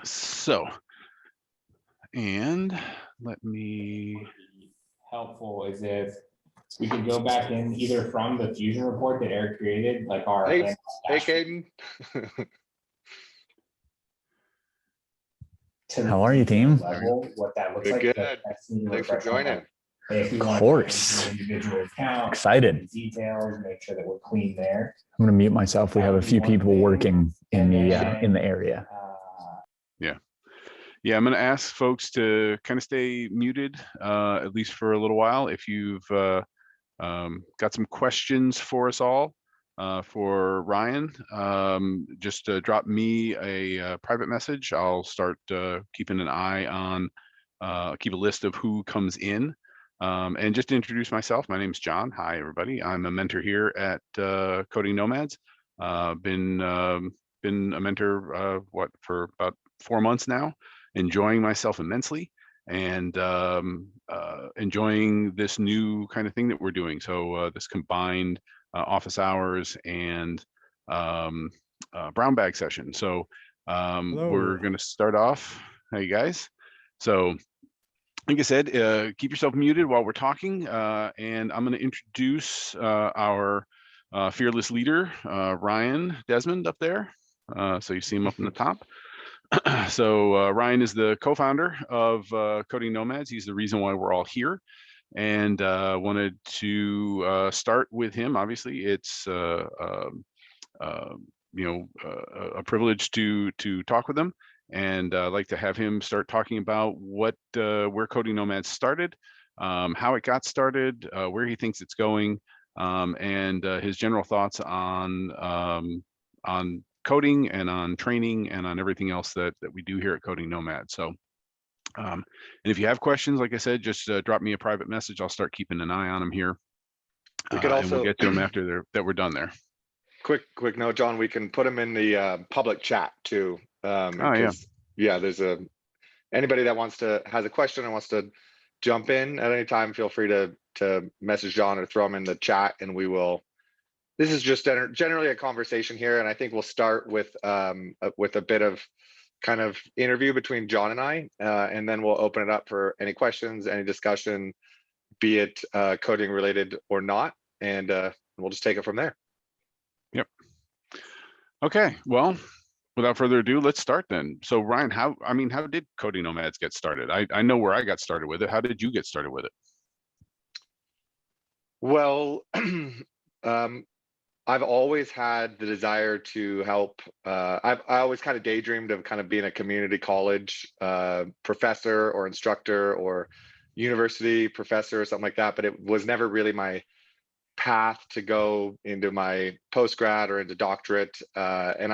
So, and let me. What would be helpful is if we could go back in either from the Fusion report that Eric created, like our. Hey, Caden. How are you, team? Level, what that looks Good. like. Thanks for joining. If we Of want course. to individual account, Excited. details, make sure that we're clean there. I'm going to mute myself. We have a few people working in the area. Yeah, I'm going to ask folks to kind of stay muted, at least for a little while. If you've got some questions for us all, for Ryan, just drop me a private message. I'll start keeping an eye on, keep a list of who comes in. And just to introduce myself, my name is Jon. Hi, everybody. I'm a mentor here at CodingNomads. Been a mentor, for about 4 months now. Enjoying myself immensely and enjoying this new kind of thing that we're doing. So this combined office hours and brown bag session. So we're going to start off. Hey guys. So like I said, keep yourself muted while we're talking, and I'm going to introduce our fearless leader, Ryan Desmond, up there. So you see him up in the top. So Ryan is the co-founder of CodingNomads. He's the reason why we're all here, and wanted to start with him. Obviously, it's a privilege to talk with him, and I'd like to have him start talking about where CodingNomads started, how it got started, where he thinks it's going, and his general thoughts on coding and on training and on everything else that we do here at CodingNomads. So, and if you have questions, like I said, just drop me a private message. I'll start keeping an eye on them here. We could also, and we'll get to them after that we're done there. Quick note, John, we can put them in the public chat too. Yeah, there's anybody that has a question and wants to jump in at any time, feel free to message John or throw them in the chat, and we will. This is just generally a conversation here, and I think we'll start with a bit of kind of interview between John and I, and then we'll open it up for any questions, any discussion, be it coding related or not, and we'll just take it from there. Yep. Okay. Well, without further ado, let's start then. So Ryan, how did CodingNomads get started? I know where I got started with it. How did you get started with it? Well, I've always had the desire to help. I always kind of daydreamed of kind of being a community college professor or instructor or university professor or something like that, but it was never really my path to go into my postgrad or into doctorate. And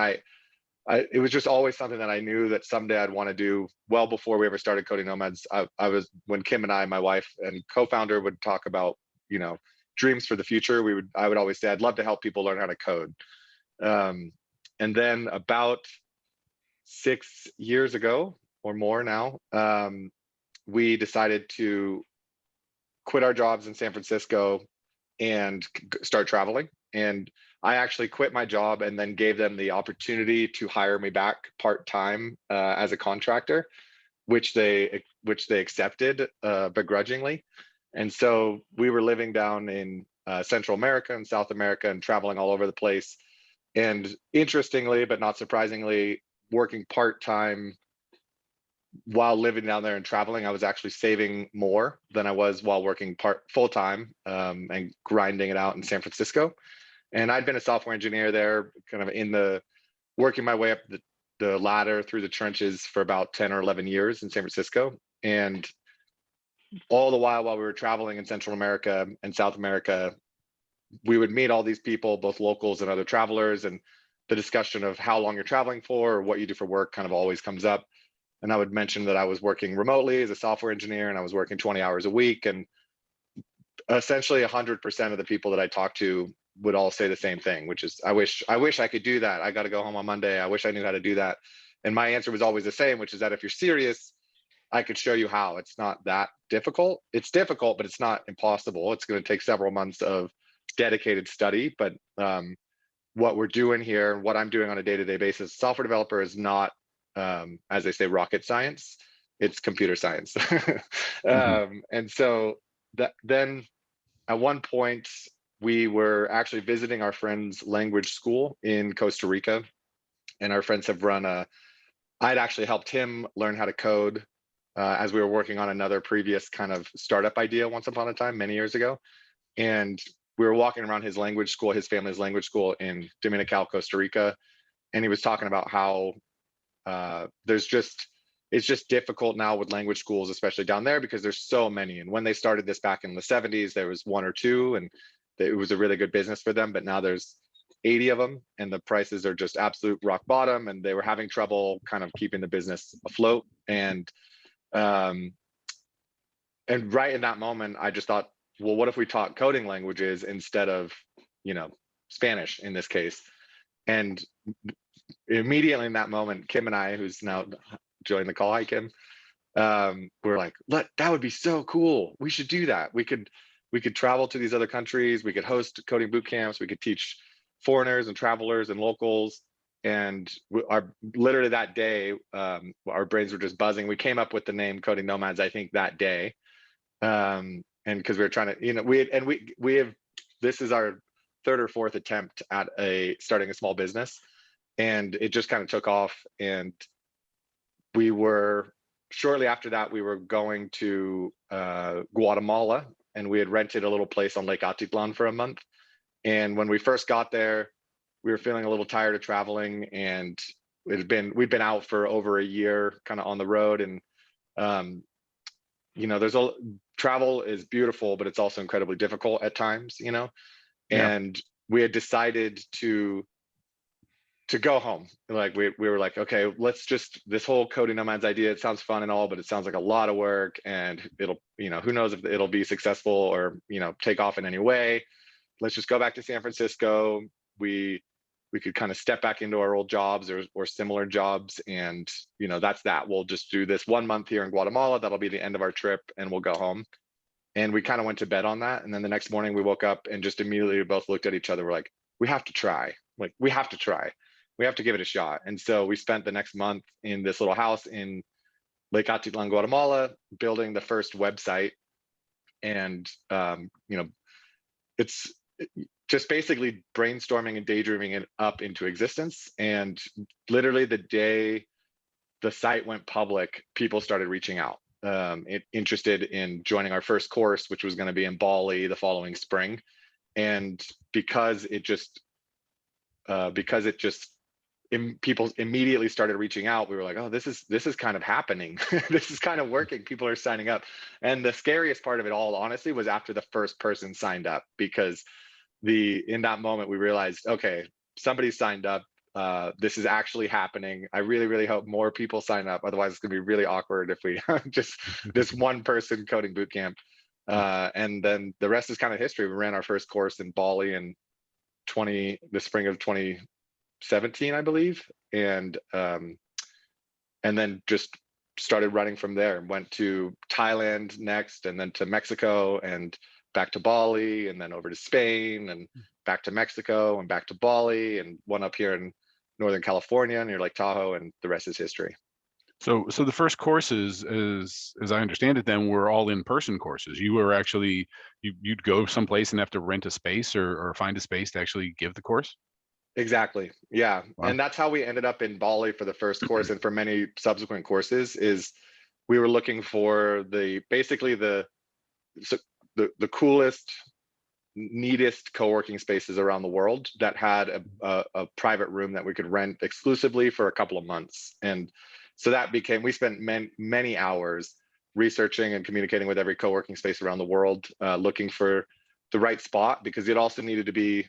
it was just always something that I knew that someday I'd want to do. Well before we ever started CodingNomads, when Kim and I, my wife and co-founder, would talk about, dreams for the future, I would always say I'd love to help people learn how to code. And then about 6 years ago or more now, we decided to quit our jobs in San Francisco and start traveling. And I actually quit my job and then gave them the opportunity to hire me back part-time as a contractor, which they accepted begrudgingly. And so we were living down in Central America and South America and traveling all over the place. And interestingly, but not surprisingly, working part-time while living down there and traveling, I was actually saving more than I was while working full-time and grinding it out in San Francisco. And I'd been a software engineer there, kind of working my way up the ladder through the trenches for about 10 or 11 years in San Francisco. And all the while we were traveling in Central America and South America, we would meet all these people, both locals and other travelers, and the discussion of how long you're traveling for or what you do for work kind of always comes up. And I would mention that I was working remotely as a software engineer and I was working 20 hours a week. And essentially 100% of the people that I talked to would all say the same thing, which is, I wish I could do that. I got to go home on Monday. I wish I knew how to do that. And my answer was always the same, which is that if you're serious, I could show you how. It's not that difficult. It's difficult, but it's not impossible. It's going to take several months of dedicated study. But what we're doing here, what I'm doing on a day-to-day basis, software developer is not as they say, rocket science. It's computer science. And so then at one point, we were actually visiting our friend's language school in Costa Rica. And our friends have run I'd actually helped him learn how to code as we were working on another previous kind of startup idea once upon a time, many years ago. And we were walking around his language school, his family's language school in Dominical, Costa Rica. And he was talking about how it's just difficult now with language schools, especially down there, because there's so many. And when they started this back in the 70s, there was one or two, and it was a really good business for them. But now there's 80 of them, and the prices are just absolute rock bottom, and they were having trouble kind of keeping the business afloat. And right in that moment, I just thought, well, what if we taught coding languages instead of, Spanish in this case? And immediately in that moment, Kim and I, who's now joined the call, hi Kim, we're like, that would be so cool. We should do that. We could travel to these other countries. We could host coding boot camps. We could teach foreigners and travelers and locals. And literally that day, our brains were just buzzing. We came up with the name Coding Nomads, I think that day. And because we were trying to, this is our third or fourth attempt at starting a small business. And it just kind of took off. And shortly after that, we were going to Guatemala, and we had rented a little place on Lake Atitlan for a month. And when we first got there, we were feeling a little tired of traveling, and we'd been out for over a year, kind of on the road. And travel is beautiful, but it's also incredibly difficult at times, Yeah. And we had decided to go home. Like we were like, okay, this whole Coding Nomads idea, it sounds fun and all, but it sounds like a lot of work, and it'll, who knows if it'll be successful or, take off in any way. Let's just go back to San Francisco. We could kind of step back into our old jobs or similar jobs. And, that's that. We'll just do this 1 month here in Guatemala. That'll be the end of our trip, and we'll go home. And we kind of went to bed on that. And then the next morning we woke up and just immediately both looked at each other. We're like, we have to try. We have to try. We have to give it a shot. And so we spent the next month in this little house in Lake Atitlan, Guatemala, building the first website. And, it's just basically brainstorming and daydreaming it up into existence. And literally the day the site went public, people started reaching out, interested in joining our first course, which was going to be in Bali the following spring. And because people immediately started reaching out, we were like, oh, this is kind of happening. This is kind of working. People are signing up. And the scariest part of it all, honestly, was after the first person signed up, because in that moment we realized, okay, somebody signed up. This is actually happening. I really, really hope more people sign up. Otherwise, it's going to be really awkward if we just this one person coding bootcamp. And then the rest is kind of history. We ran our first course in Bali in the spring of 2017, I believe, and then just started running from there. Went to Thailand next, and then to Mexico, and back to Bali, and then over to Spain, and back to Mexico, and back to Bali, and one up here in Northern California near Lake Tahoe, and the rest is history. So the first courses, as I understand it, then were all in-person courses. You were actually you'd go someplace and have to rent a space or find a space to actually give the course. Exactly. Yeah. Wow. And that's how we ended up in Bali for the first course, and for many subsequent courses. Is we were looking for the coolest, neatest co-working spaces around the world that had a private room that we could rent exclusively for a couple of months. And so we spent many hours researching and communicating with every co-working space around the world, looking for the right spot, because it also needed to be,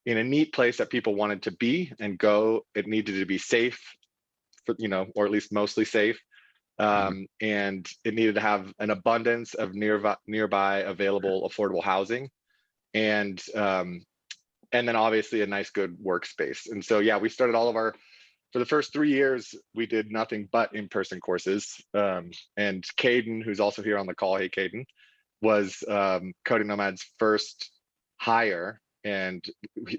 in a neat place that people wanted to be and go. It needed to be safe, or at least mostly safe. And it needed to have an abundance of nearby available affordable housing, and then obviously a nice, good workspace. And so, yeah, we started for the first 3 years, we did nothing but in-person courses. And Caden, who's also here on the call, hey Caden, was Coding Nomads' first hire. And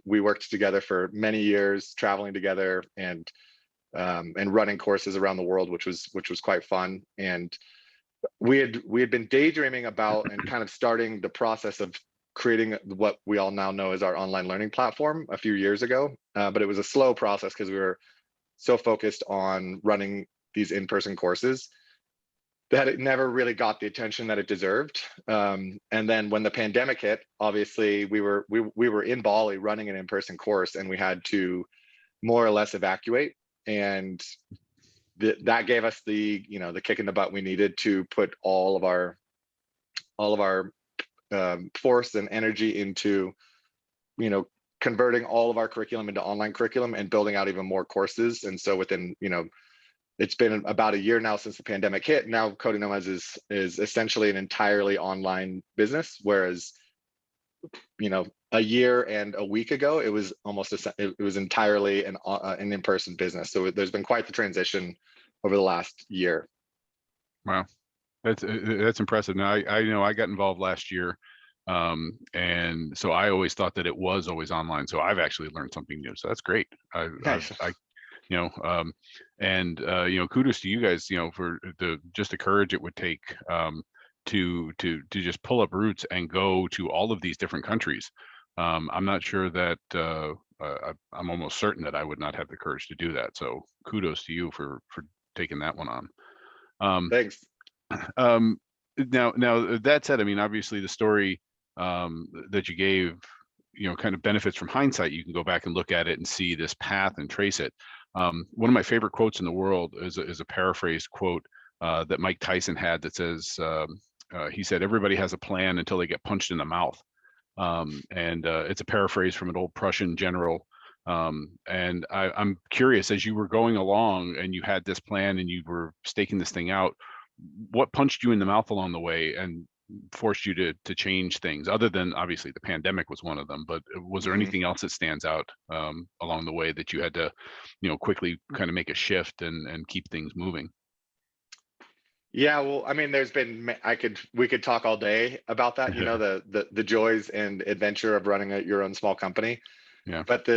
we worked together for many years, traveling together, and and running courses around the world, which was quite fun. And we had been daydreaming about and kind of starting the process of creating what we all now know as our online learning platform a few years ago. But it was a slow process because we were so focused on running these in-person courses that it never really got the attention that it deserved. And then when the pandemic hit, obviously we were in Bali running an in-person course, and we had to more or less evacuate. And that gave us the kick in the butt we needed to put all of our force and energy into converting all of our curriculum into online curriculum and building out even more courses. And so within it's been about a year now since the pandemic hit. Now Coding Nomads is essentially an entirely online business, whereas a year and a week ago it was entirely an in-person business. So there's been quite the transition over the last year. Wow, that's impressive. Now I know I got involved last year, and so I always thought that it was always online. So I've actually learned something new. So that's great. Nice. Kudos to you guys, for just the courage it would take to just pull up roots and go to all of these different countries. I'm not sure that I'm almost certain that I would not have the courage to do that. So kudos to you for taking that one on. Thanks. Now that said, I mean, obviously the story that you gave, kind of benefits from hindsight. You can go back and look at it and see this path and trace it. One of my favorite quotes in the world is a paraphrased quote that Mike Tyson had that says, he said, "Everybody has a plan until they get punched in the mouth." And it's a paraphrase from an old Prussian general. And I'm curious, as you were going along and you had this plan and you were staking this thing out, what punched you in the mouth along the way and forced you to change things, other than obviously the pandemic was one of them, but was there anything else that stands out along the way that you had to quickly kind of make a shift and keep things moving? Yeah, well, I mean, we could talk all day about that, the joys and adventure of running your own small company. Yeah. But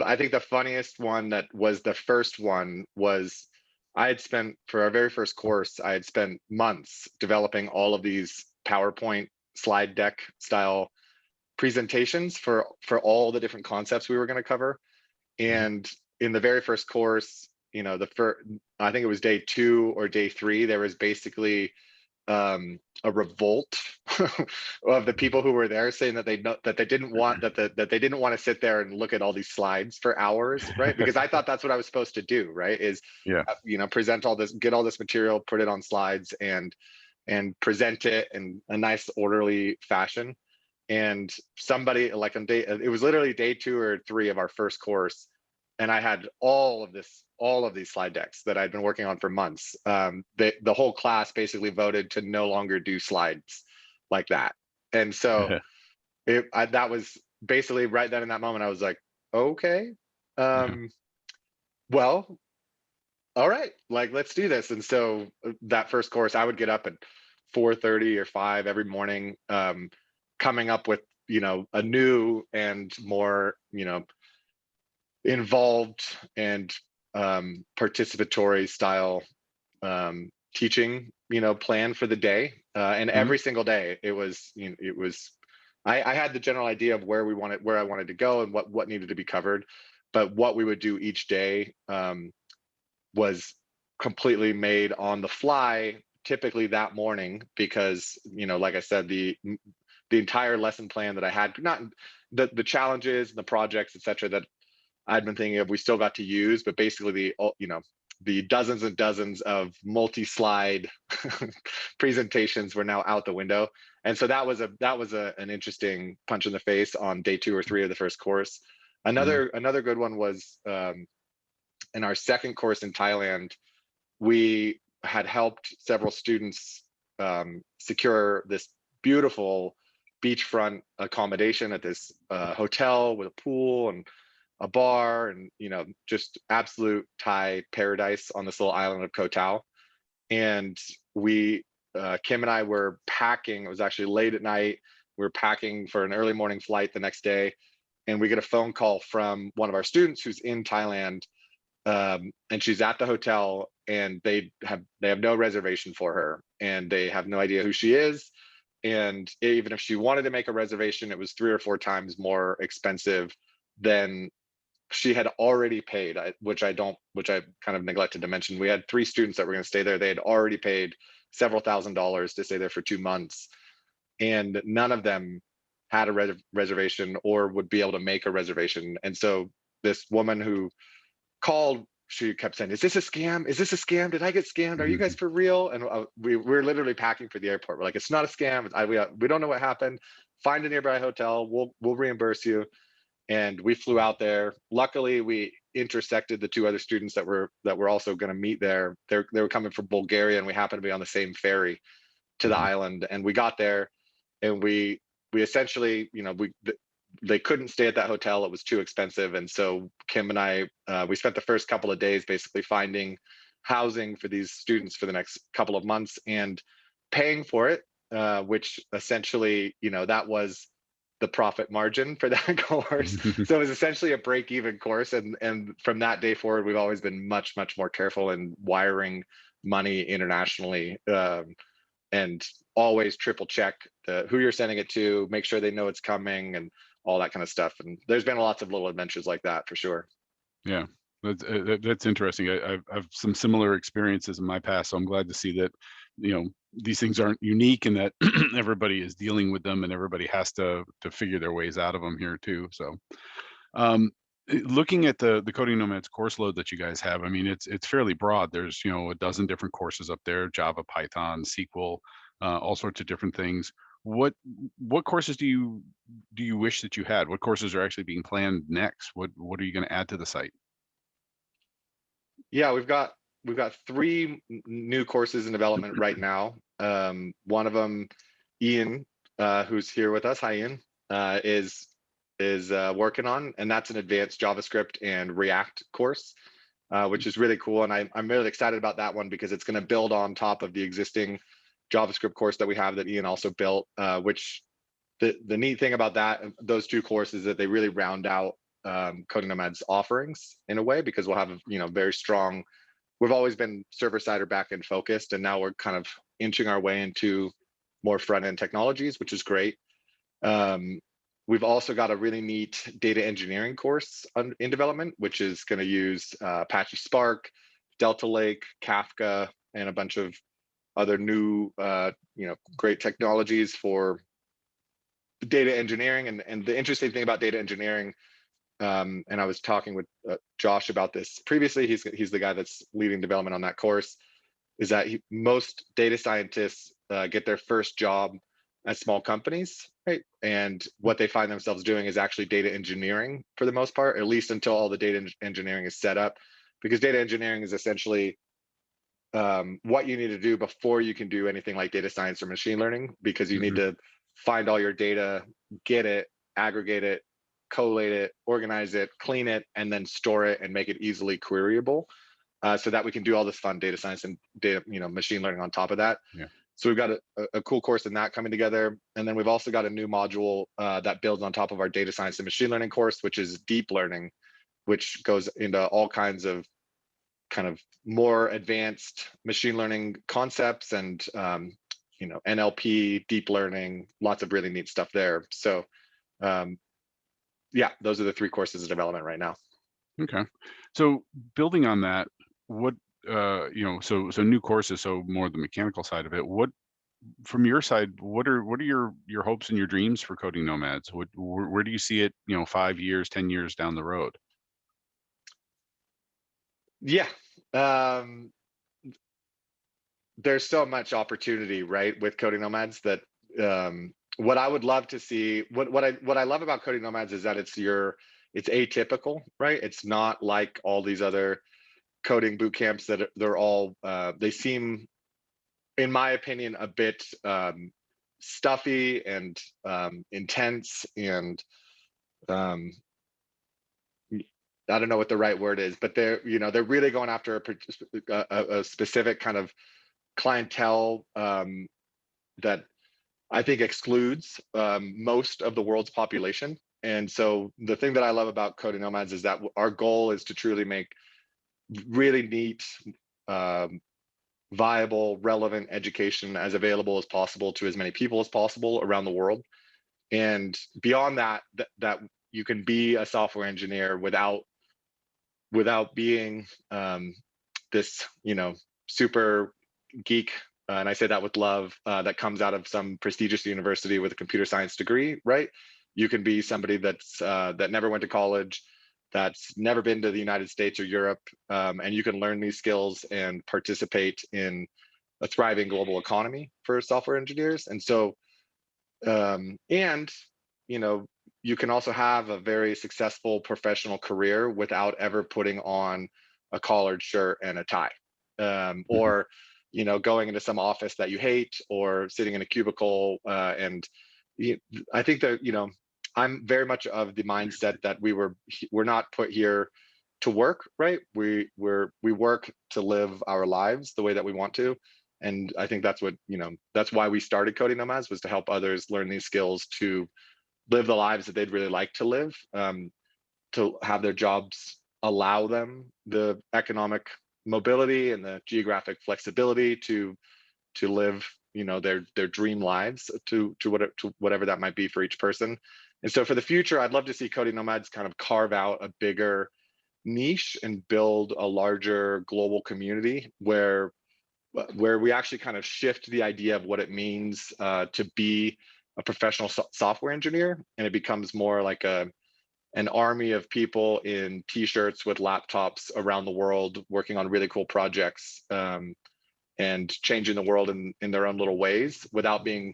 I think the funniest one that was the first one was for our very first course, I had spent months developing all of these PowerPoint slide deck style presentations for all the different concepts we were going to cover. And in the very first course, I think it was day 2 or day 3, there was basically a revolt of the people who were there, saying that they didn't want to sit there and look at all these slides for hours, right? Because I thought that's what I was supposed to do, right? Present all this, get all this material, put it on slides, and present it in a nice orderly fashion. And somebody it was literally day 2 or 3 of our first course, and I had all of these slide decks that I'd been working on for months. The whole class basically voted to no longer do slides like that. And so that was basically right then in that moment, I was like, okay, well, all right, let's do this. And so that first course, I would get up at 4:30 or 5 every morning, coming up with, a new and more, involved and participatory style teaching plan for the day, and every single day I had the general idea of where I wanted to go and what needed to be covered, but what we would do each day was completely made on the fly, typically that morning, because like I said, the entire lesson plan that I had, not the challenges and the projects, etc., that I'd been thinking of, we still got to use, but basically the dozens and dozens of multi-slide presentations were now out the window. And so that was an interesting punch in the face on day 2 or 3 of the first course. Another good one was in our second course in Thailand, we had helped several students secure this beautiful beachfront accommodation at this hotel with a pool and a bar, and just absolute Thai paradise on this little island of Koh Tao. And Kim and I were packing. It was actually late at night. We were packing for an early morning flight the next day, and we get a phone call from one of our students who's in Thailand, and she's at the hotel, and they have no reservation for her, and they have no idea who she is. And even if she wanted to make a reservation, it was 3 or 4 times more expensive than she had already paid, which I kind of neglected to mention. We had 3 students that were going to stay there. They had already paid several $1,000s to stay there for 2 months, and none of them had a reservation or would be able to make a reservation. And so this woman who called, she kept saying, "Is this a scam? Is this a scam? Did I get scammed? Are you guys for real?" And we're literally packing for the airport. We're like, "It's not a scam. We don't know what happened. Find a nearby hotel. We'll reimburse you." And we flew out there. Luckily, we intersected the 2 other students that were also going to meet there. They were coming from Bulgaria, and we happened to be on the same ferry to the island. And we got there, and we essentially, they couldn't stay at that hotel. It was too expensive. And so Kim and I, we spent the first couple of days basically finding housing for these students for the next couple of months and paying for it, which essentially, that was the profit margin for that course. So it was essentially a break-even course. And from that day forward, we've always been much, much more careful in wiring money internationally, and always triple check who you're sending it to, make sure they know it's coming, and all that kind of stuff. And there's been lots of little adventures like that for sure. Yeah, that's interesting. I've some similar experiences in my past, so I'm glad to see that, these things aren't unique, and that everybody is dealing with them, and everybody has to figure their ways out of them here too. So, looking at the Coding Nomads course load that you guys have, I mean, it's fairly broad. There's a dozen different courses up there: Java, Python, SQL, all sorts of different things. What courses do you wish that you had? What courses are actually being planned next? What are you going to add to the site? Yeah, we've got 3 new courses in development right now. One of them, Ian, who's here with us, hi Ian, is working on, and that's an advanced JavaScript and React course, which is really cool. And I'm really excited about that one because it's going to build on top of the existing JavaScript course that we have that Ian also built, which the neat thing about those 2 courses is that they really round out Coding Nomads offerings in a way, because we'll have very strong, we've always been server-side or back-end focused, and now we're kind of inching our way into more front-end technologies, which is great. We've also got a really neat data engineering course in development, which is going to use Apache Spark, Delta Lake, Kafka, and a bunch of other new, great technologies for data engineering. And the interesting thing about data engineering, and I was talking with Josh about this previously, he's the guy that's leading development on that course, is that most data scientists get their first job at small companies, right? And what they find themselves doing is actually data engineering for the most part, at least until all the data engineering is set up, because data engineering is essentially what you need to do before you can do anything like data science or machine learning, because you need to find all your data, get it, aggregate it, collate it, organize it, clean it, and then store it and make it easily queryable, so that we can do all this fun data science and data, machine learning on top of that. Yeah. So we've got a cool course in that coming together. And then we've also got a new module that builds on top of our data science and machine learning course, which is deep learning, which goes into all kinds of kind of more advanced machine learning concepts and NLP, deep learning, lots of really neat stuff there. So yeah, those are the 3 courses in development right now. Okay. So building on that, what so new courses, so more the mechanical side of it. What, from your side, what are your hopes and your dreams for Coding Nomads? Where do you see it, 5 years, 10 years down the road? Yeah. There's so much opportunity, right, with Coding Nomads that what I would love to see, what I love about Coding Nomads is that it's atypical, right? It's not like all these other coding boot camps that they're all they seem, in my opinion, a bit stuffy and intense, and I don't know what the right word is, but they're really going after a specific kind of clientele that I think excludes most of the world's population. And so the thing that I love about Coding Nomads is that our goal is to truly make really neat, viable, relevant education as available as possible to as many people as possible around the world. And beyond that, that you can be a software engineer without being this, super geek. And I say that with love, that comes out of some prestigious university with a computer science degree, right? You can be somebody that's that never went to college, that's never been to the United States or Europe, and you can learn these skills and participate in a thriving global economy for software engineers. And so, you can also have a very successful professional career without ever putting on a collared shirt and a tie, or going into some office that you hate, or sitting in a cubicle. I think that I'm very much of the mindset that we're not put here to work, right? We work to live our lives the way that we want to. And I think that's what, that's why we started Coding Nomads, was to help others learn these skills to live the lives that they'd really like to live, to have their jobs allow them the economic mobility and the geographic flexibility to live, their dream lives, to whatever that might be for each person. And so for the future, I'd love to see Coding Nomads kind of carve out a bigger niche and build a larger global community where we actually kind of shift the idea of what it means to be a professional software engineer, and it becomes more like an army of people in t-shirts with laptops around the world working on really cool projects, and changing the world in their own little ways without being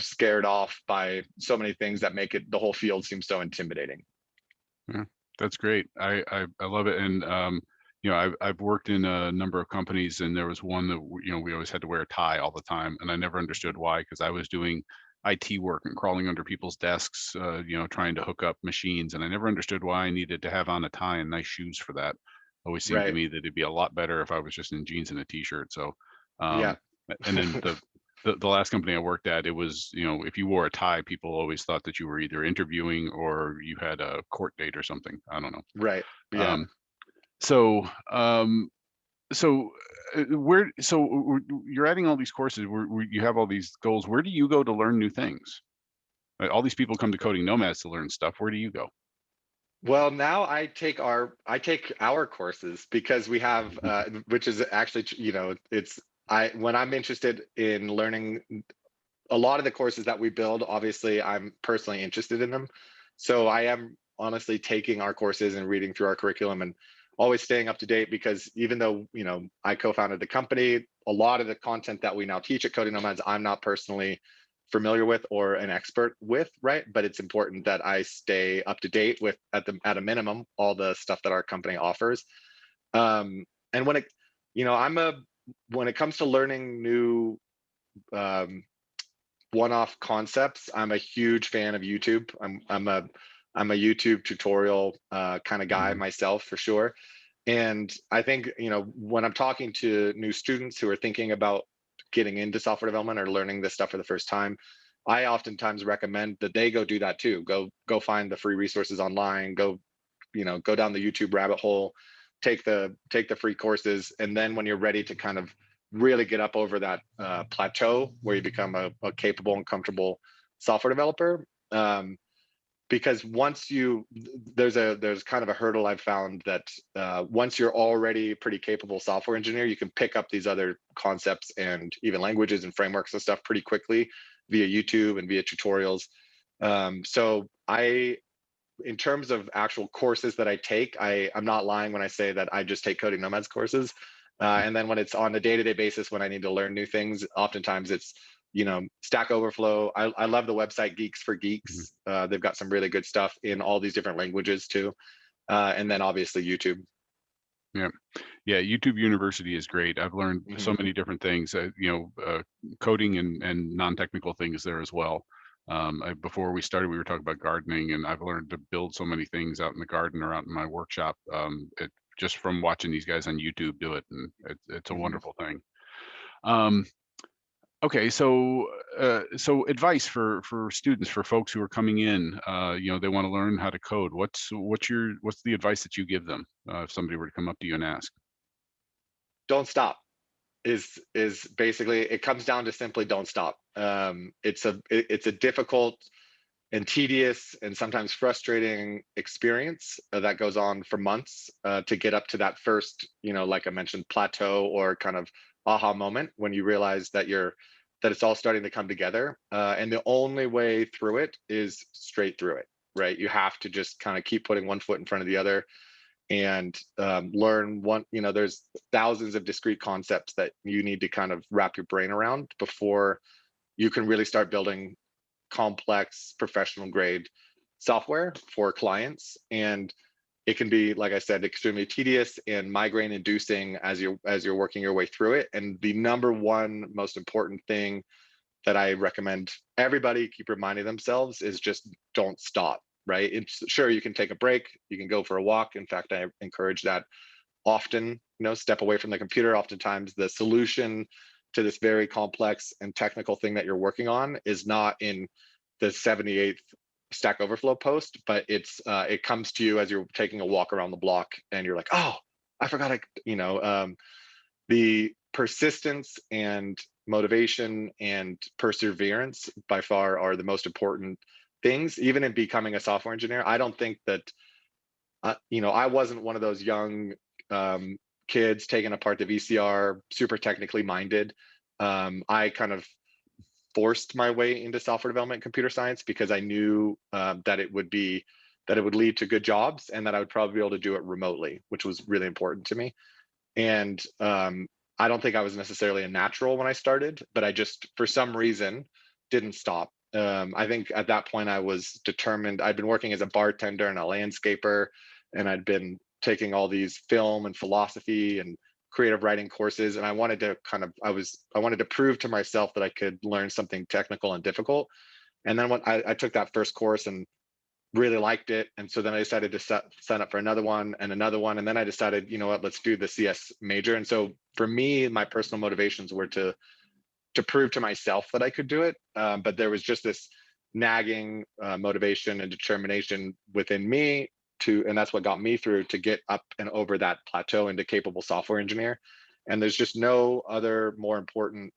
scared off by so many things that make the whole field seem so intimidating. Yeah, that's great. I love it. And I've worked in a number of companies, and there was one that we always had to wear a tie all the time, and I never understood why, because I was doing IT work and crawling under people's desks, trying to hook up machines, and I never understood why I needed to have on a tie and nice shoes for that. Always seemed to me that it'd be a lot better if I was just in jeans and a t-shirt. So, yeah. And then the last company I worked at, it was, if you wore a tie, people always thought that you were either interviewing or you had a court date or something. I don't know. Right. Yeah. So you're adding all these courses where you have all these goals. Where do you go to learn new things? All these people come to Coding Nomads to learn stuff. Where do you go? Well, now I take our courses, because we have, which is actually, when I'm interested in learning, a lot of the courses that we build, obviously I'm personally interested in them. So I am honestly taking our courses and reading through our curriculum and always staying up to date, because even though, I co-founded the company, a lot of the content that we now teach at Coding Nomads, I'm not personally familiar with or an expert with, right? But it's important that I stay up to date with, at a minimum, all the stuff that our company offers. And when it comes to learning new one-off concepts, I'm a huge fan of YouTube. I'm a YouTube tutorial kind of guy myself, for sure. And I think, when I'm talking to new students who are thinking about getting into software development or learning this stuff for the first time, I oftentimes recommend that they go do that too. Go find the free resources online, go down the YouTube rabbit hole, take the free courses. And then when you're ready to kind of really get up over that plateau where you become a capable and comfortable software developer, because there's kind of a hurdle I've found, that once you're already a pretty capable software engineer, you can pick up these other concepts and even languages and frameworks and stuff pretty quickly via YouTube and via tutorials. So in terms of actual courses that I take, I'm not lying when I say that I just take Coding Nomads courses. And then when it's on a day-to-day basis, when I need to learn new things, oftentimes it's Stack Overflow. I love the website Geeks for Geeks. They've got some really good stuff in all these different languages too. And then obviously YouTube. Yeah, YouTube University is great. I've learned so many different things, coding and non-technical things there as well. Before we started, we were talking about gardening, and I've learned to build so many things out in the garden or out in my workshop, just from watching these guys on YouTube do it, and it's a wonderful thing. Okay, so so advice for students, for folks who are coming in, they want to learn how to code. What's the advice that you give them if somebody were to come up to you and ask? Don't stop. Is basically, it comes down to simply don't stop. It's a difficult and tedious and sometimes frustrating experience that goes on for months to get up to that first, like I mentioned, plateau or kind of aha moment when you realize that it's all starting to come together. And the only way through it is straight through it, right? You have to just kind of keep putting one foot in front of the other and learn one. There's thousands of discrete concepts that you need to kind of wrap your brain around before you can really start building complex professional grade software for clients. And it can be, like I said, extremely tedious and migraine inducing as you're working your way through it. And the number one most important thing that I recommend everybody keep reminding themselves is just don't stop, right? Sure, you can take a break, you can go for a walk. In fact, I encourage that often. Step away from the computer. Oftentimes the solution to this very complex and technical thing that you're working on is not in the 78th Stack Overflow post, but it comes to you as you're taking a walk around the block and you're like, oh, I forgot. The persistence and motivation and perseverance by far are the most important things, even in becoming a software engineer. I don't think that, I wasn't one of those young kids taking apart the VCR, super technically minded. I kind of forced my way into software development, computer science, because I knew that it would lead to good jobs and that I would probably be able to do it remotely, which was really important to me. And I don't think I was necessarily a natural when I started, but I just, for some reason, didn't stop. I think at that point I was determined. I'd been working as a bartender and a landscaper, and I'd been taking all these film and philosophy and creative writing courses, and I wanted to prove to myself that I could learn something technical and difficult. And then when I took that first course and really liked it, and so then I decided to sign up for another one, and then I decided, you know what, let's do the CS major. And so for me, my personal motivations were to prove to myself that I could do it, but there was just this nagging motivation and determination within me and that's what got me through to get up and over that plateau into capable software engineer. And there's just no other more important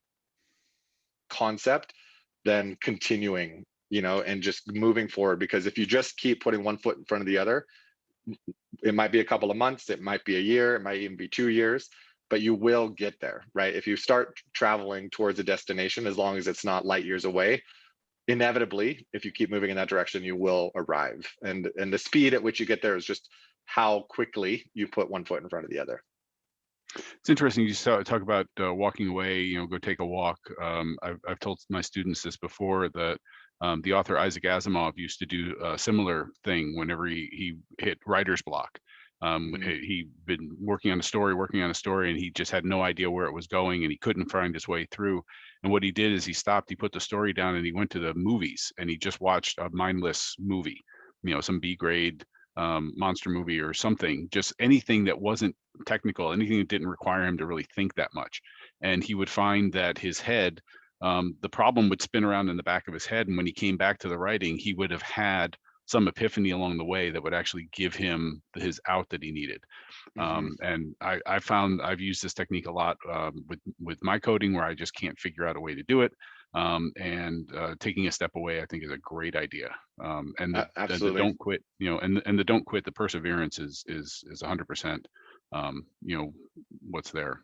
concept than continuing, and just moving forward. Because if you just keep putting one foot in front of the other, it might be a couple of months, it might be a year, it might even be 2 years, but you will get there, right? If you start traveling towards a destination, as long as it's not light years away, inevitably, if you keep moving in that direction, you will arrive. And the speed at which you get there is just how quickly you put one foot in front of the other. It's interesting you talk about walking away, go take a walk. I've told my students this before, that the author Isaac Asimov used to do a similar thing whenever he hit writer's block. He'd been working on a story, and he just had no idea where it was going, and he couldn't find his way through. And what he did is he stopped, he put the story down, and he went to the movies, and he just watched a mindless movie, some B grade monster movie or something, just anything that wasn't technical, anything that didn't require him to really think that much. And he would find that his head, the problem would spin around in the back of his head, and when he came back to the writing, he would have had some epiphany along the way that would actually give him his out that he needed. And I found I've used this technique a lot with my coding, where I just can't figure out a way to do it. And taking a step away, I think, is a great idea. And the don't quit, and the don't quit, the perseverance is 100%, what's there.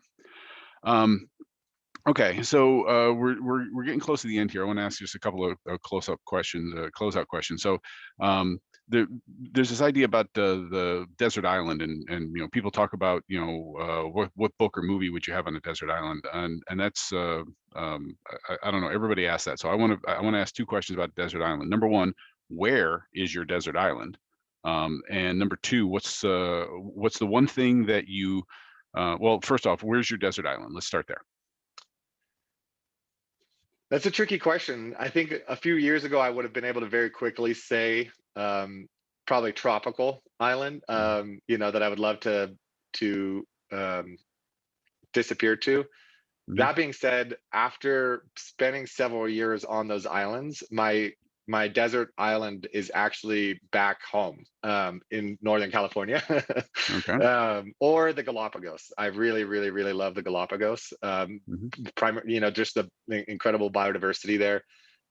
Okay, so we're getting close to the end here. I want to ask just a couple of closeout questions. So there's this idea about the desert island, and people talk about what book or movie would you have on a desert island, and that's I don't know. Everybody asks that, so I want to ask two questions about desert island. Number one, where is your desert island? And number two, what's the one thing that you well, first off, where's your desert island? Let's start there. That's a tricky question. I think a few years ago, I would have been able to very quickly say probably tropical island, that I would love to disappear to. That being said, after spending several years on those islands, my desert island is actually back home in Northern California. Okay. Or the Galapagos. I really, really, really love the Galapagos. Just the incredible biodiversity there,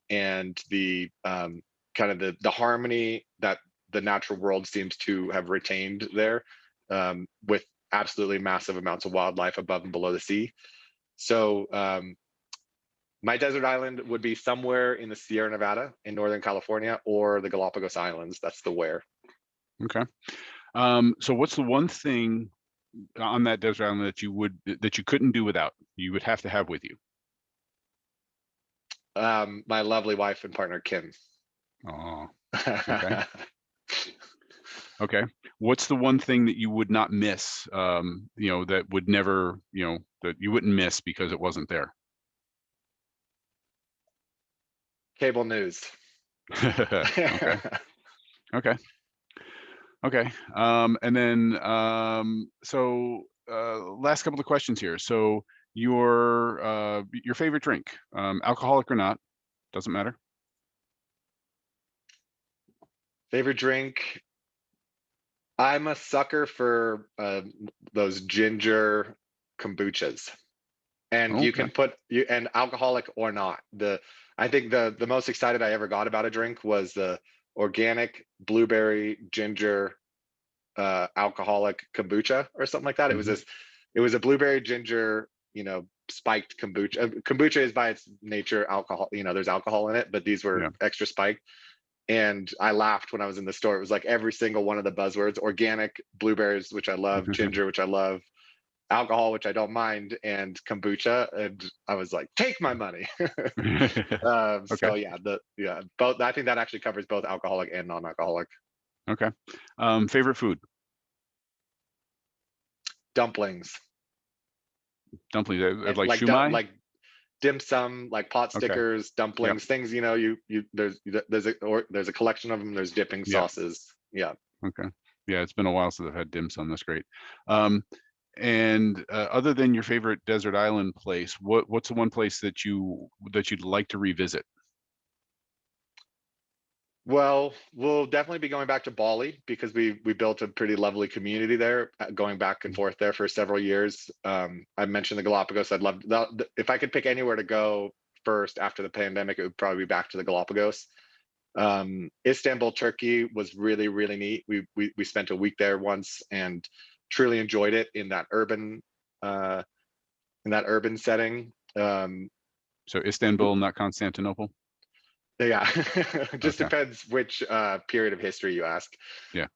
and the kind of the harmony that the natural world seems to have retained there, with absolutely massive amounts of wildlife above and below the sea. So my desert island would be somewhere in the Sierra Nevada in Northern California, or the Galapagos Islands. That's the where. Okay. So what's the one thing on that desert island that you couldn't do without? You would have to have with you? My lovely wife and partner, Kim. Oh, okay. Okay. What's the one thing that you would not miss, that would never, that you wouldn't miss because it wasn't there? Cable news. Okay. Okay. Okay. And then, last couple of questions here. So your favorite drink, alcoholic or not, doesn't matter. Favorite drink. I'm a sucker for those ginger kombuchas, and you can put and alcoholic or not. I think the most excited I ever got about a drink was the organic blueberry ginger alcoholic kombucha or something like that. It was a blueberry ginger, spiked kombucha. Kombucha is by its nature alcohol. There's alcohol in it, but these were extra spiked. And I laughed when I was in the store. It was like every single one of the buzzwords: organic, blueberries, which I love, ginger, which I love, alcohol, which I don't mind, and kombucha. And I was like, take my money. Okay. So both. I think that actually covers both alcoholic and non-alcoholic. Okay. Favorite food? Dumplings. Dumplings, like shumai? Like dim sum, like pot stickers, dumplings, things. There's a collection of them. There's dipping sauces. Yeah. Okay. Yeah, it's been a while since I've had dim sum. That's great. And other than your favorite desert island place, what's the one place that you'd like to revisit? Well, we'll definitely be going back to Bali, because we built a pretty lovely community there, going back and forth there for several years. I mentioned the Galapagos. I'd love if I could pick anywhere to go first after the pandemic, it would probably be back to the Galapagos. Istanbul, Turkey was really, really neat. We spent a week there once and truly enjoyed it in that urban setting. So Istanbul, not Constantinople? Yeah, just depends which period of history you ask. Yeah.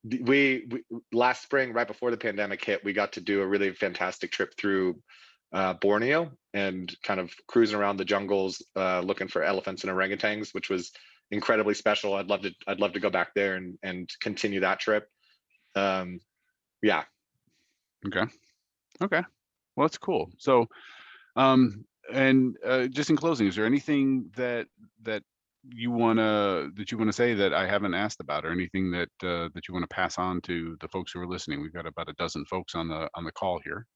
We last spring, right before the pandemic hit, we got to do a really fantastic trip through Borneo and kind of cruising around the jungles, looking for elephants and orangutans, which was incredibly special. I'd love to go back there and continue that trip. Yeah. Okay. Well, that's cool. So, just in closing, is there anything that you wanna say that I haven't asked about, or anything that you want to pass on to the folks who are listening? We've got about a dozen folks on the call here.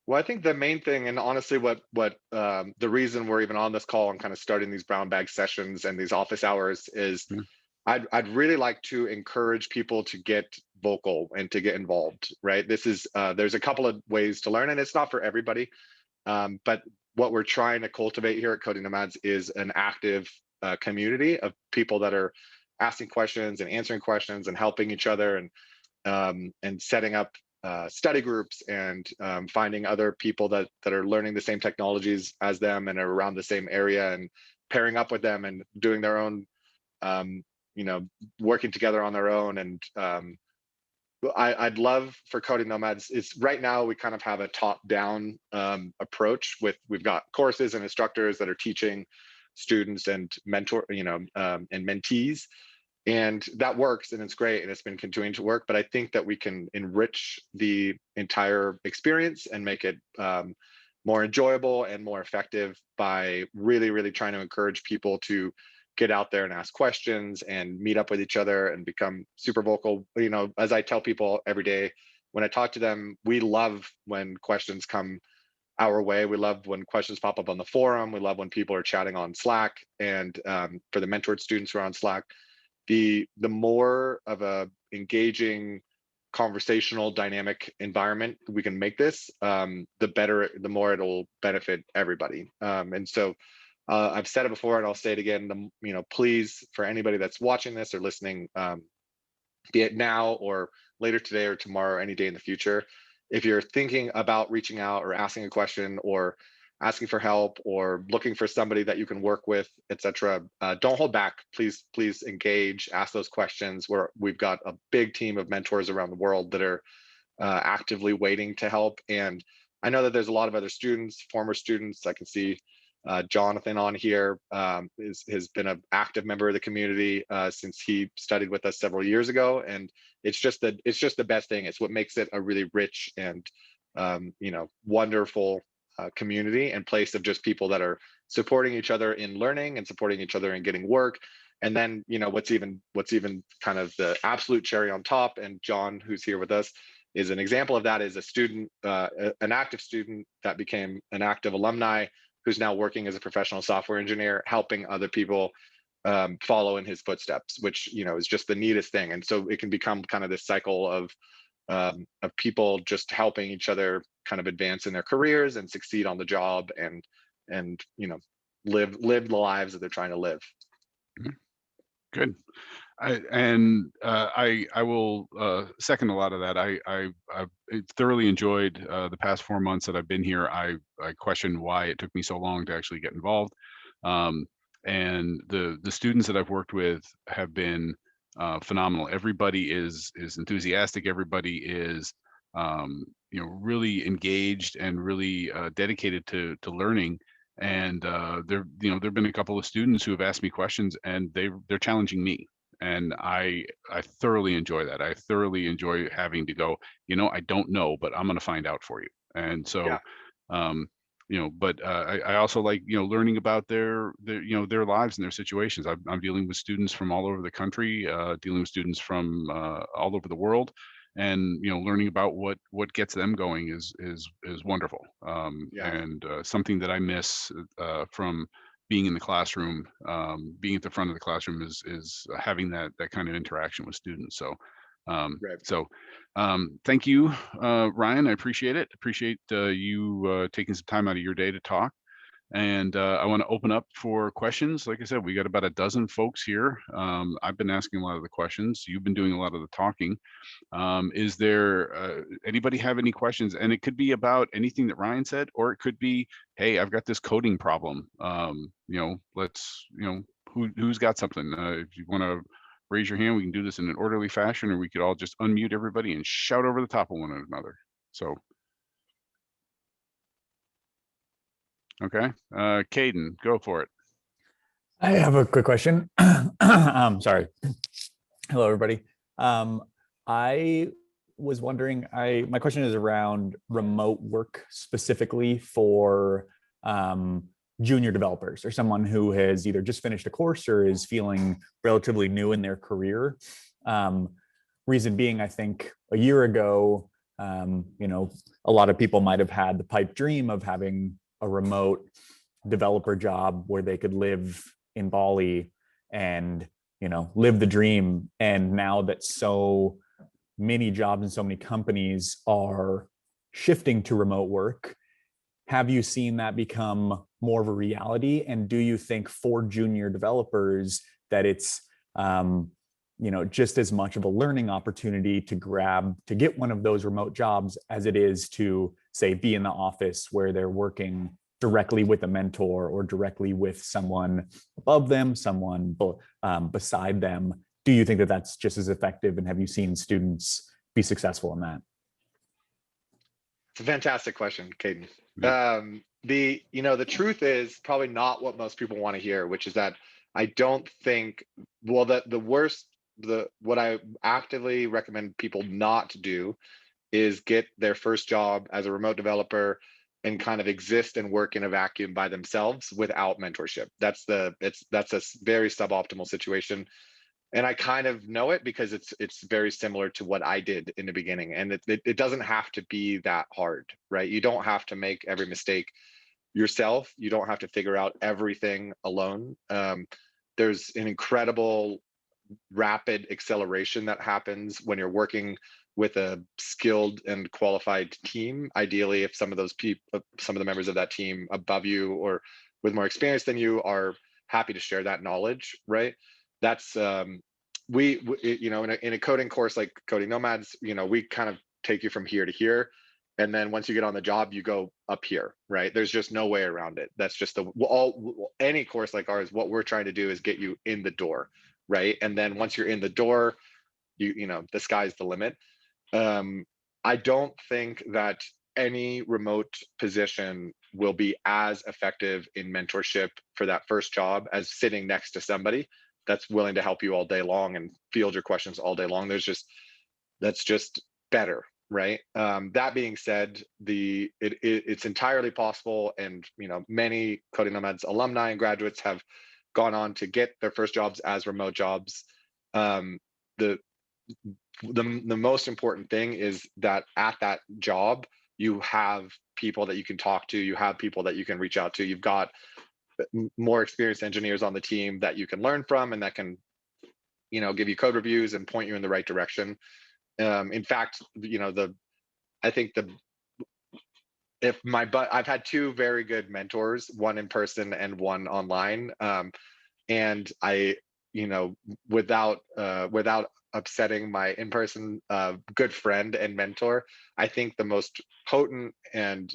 Well, I think the main thing, and honestly, what the reason we're even on this call and kind of starting these brown bag sessions and these office hours is, I'd really like to encourage people to get vocal and to get involved. Right? This is there's a couple of ways to learn, and it's not for everybody. But what we're trying to cultivate here at Coding Nomads is an active community of people that are asking questions and answering questions and helping each other, and setting up study groups, and finding other people that are learning the same technologies as them and are around the same area, and pairing up with them and doing their own, working together on their own. And I'd love for Coding Nomads, it's right now we kind of have a top-down approach we've got courses and instructors that are teaching students and and mentees, and that works, and it's great, and it's been continuing to work. But I think that we can enrich the entire experience and make it more enjoyable and more effective by really, really trying to encourage people to get out there and ask questions and meet up with each other and become super vocal. As I tell people every day, when I talk to them, we love when questions come our way. We love when questions pop up on the forum. We love when people are chatting on Slack. And for the mentored students who are on Slack, the more of a engaging, conversational, dynamic environment we can make this, the better, the more it'll benefit everybody. And so I've said it before, and I'll say it again. Please, for anybody that's watching this or listening, be it now or later today or tomorrow, any day in the future, if you're thinking about reaching out or asking a question or asking for help or looking for somebody that you can work with, etc., don't hold back. Please engage, ask those questions. We've got a big team of mentors around the world that are actively waiting to help. And I know that there's a lot of other students, former students. I can see Jonathan on here has been an active member of the community since he studied with us several years ago, and it's just the best thing. It's what makes it a really rich and wonderful community and place of just people that are supporting each other in learning and supporting each other in getting work. And then what's even kind of the absolute cherry on top, and Jon, who's here with us, is an example of that, is a student, an active student that became an active alumni, who's now working as a professional software engineer, helping other people follow in his footsteps, which is just the neatest thing. And so it can become kind of this cycle of people just helping each other kind of advance in their careers and succeed on the job, and live the lives that they're trying to live. Good. I will second a lot of that. I've thoroughly enjoyed the past 4 months that I've been here. I questioned why it took me so long to actually get involved. And the students that I've worked with have been phenomenal. Everybody is enthusiastic. Everybody is really engaged and really dedicated to learning. And there've been a couple of students who have asked me questions, and they're challenging me. And I thoroughly enjoy that. I thoroughly enjoy having to go, I don't know, but I'm going to find out for you. And so, yeah. But I also like, learning about their lives and their situations. I'm dealing with students from all over the country, dealing with students from all over the world, and learning about what gets them going is wonderful. And something that I miss from being in the classroom, being at the front of the classroom is having that kind of interaction with students. So, thank you, Ryan. I appreciate it. Appreciate you taking some time out of your day to talk. And I want to open up for questions. Like I said, we got about a dozen folks here. I've been asking a lot of the questions. You've been doing a lot of the talking. Is there anybody have any questions? And it could be about anything that Ryan said, or it could be, hey, I've got this coding problem. Let's, who's got something? If you want to raise your hand, we can do this in an orderly fashion, or we could all just unmute everybody and shout over the top of one another. So. Okay, Caden, go for it. I have a quick question. Sorry. Hello, everybody. I was wondering, my question is around remote work specifically for junior developers or someone who has either just finished a course or is feeling relatively new in their career. Reason being, I think a year ago, a lot of people might have had the pipe dream of having a remote developer job where they could live in Bali and, live the dream. And now that so many jobs and so many companies are shifting to remote work, have you seen that become more of a reality? And do you think for junior developers that it's, just as much of a learning opportunity to get one of those remote jobs as it is to, say, be in the office where they're working directly with a mentor or directly with someone above them, someone beside them? Do you think that that's just as effective? And have you seen students be successful in that? It's a fantastic question, Caden. The truth is probably not what most people want to hear, which is that I don't think, what I actively recommend people not do is get their first job as a remote developer and kind of exist and work in a vacuum by themselves without mentorship. That's a very suboptimal situation. And I kind of know it because it's very similar to what I did in the beginning. And it doesn't have to be that hard, right? You don't have to make every mistake yourself. You don't have to figure out everything alone. There's an incredible rapid acceleration that happens when you're working with a skilled and qualified team. Ideally, if some of those people, some of the members of that team above you or with more experience than you are happy to share that knowledge, right? That's we you know, in a coding course like Coding Nomads, you know, we kind of take you from here to here, and then once you get on the job, you go up here, right? There's just no way around it. That's just any course like ours. What we're trying to do is get you in the door, right? And then once you're in the door, you know, the sky's the limit. I don't think that any remote position will be as effective in mentorship for that first job as sitting next to somebody that's willing to help you all day long and field your questions all day long. That's just better, right? That being said, it's entirely possible, and you know, many Coding Nomads alumni and graduates have gone on to get their first jobs as remote jobs. The most important thing is that at that job, you have people that you can talk to, you have people that you can reach out to, you've got more experienced engineers on the team that you can learn from and that can, you know, give you code reviews and point you in the right direction. In fact, you know, I've had two very good mentors, one in person and one online. And I, you know, without upsetting my in-person good friend and mentor, I think the most potent and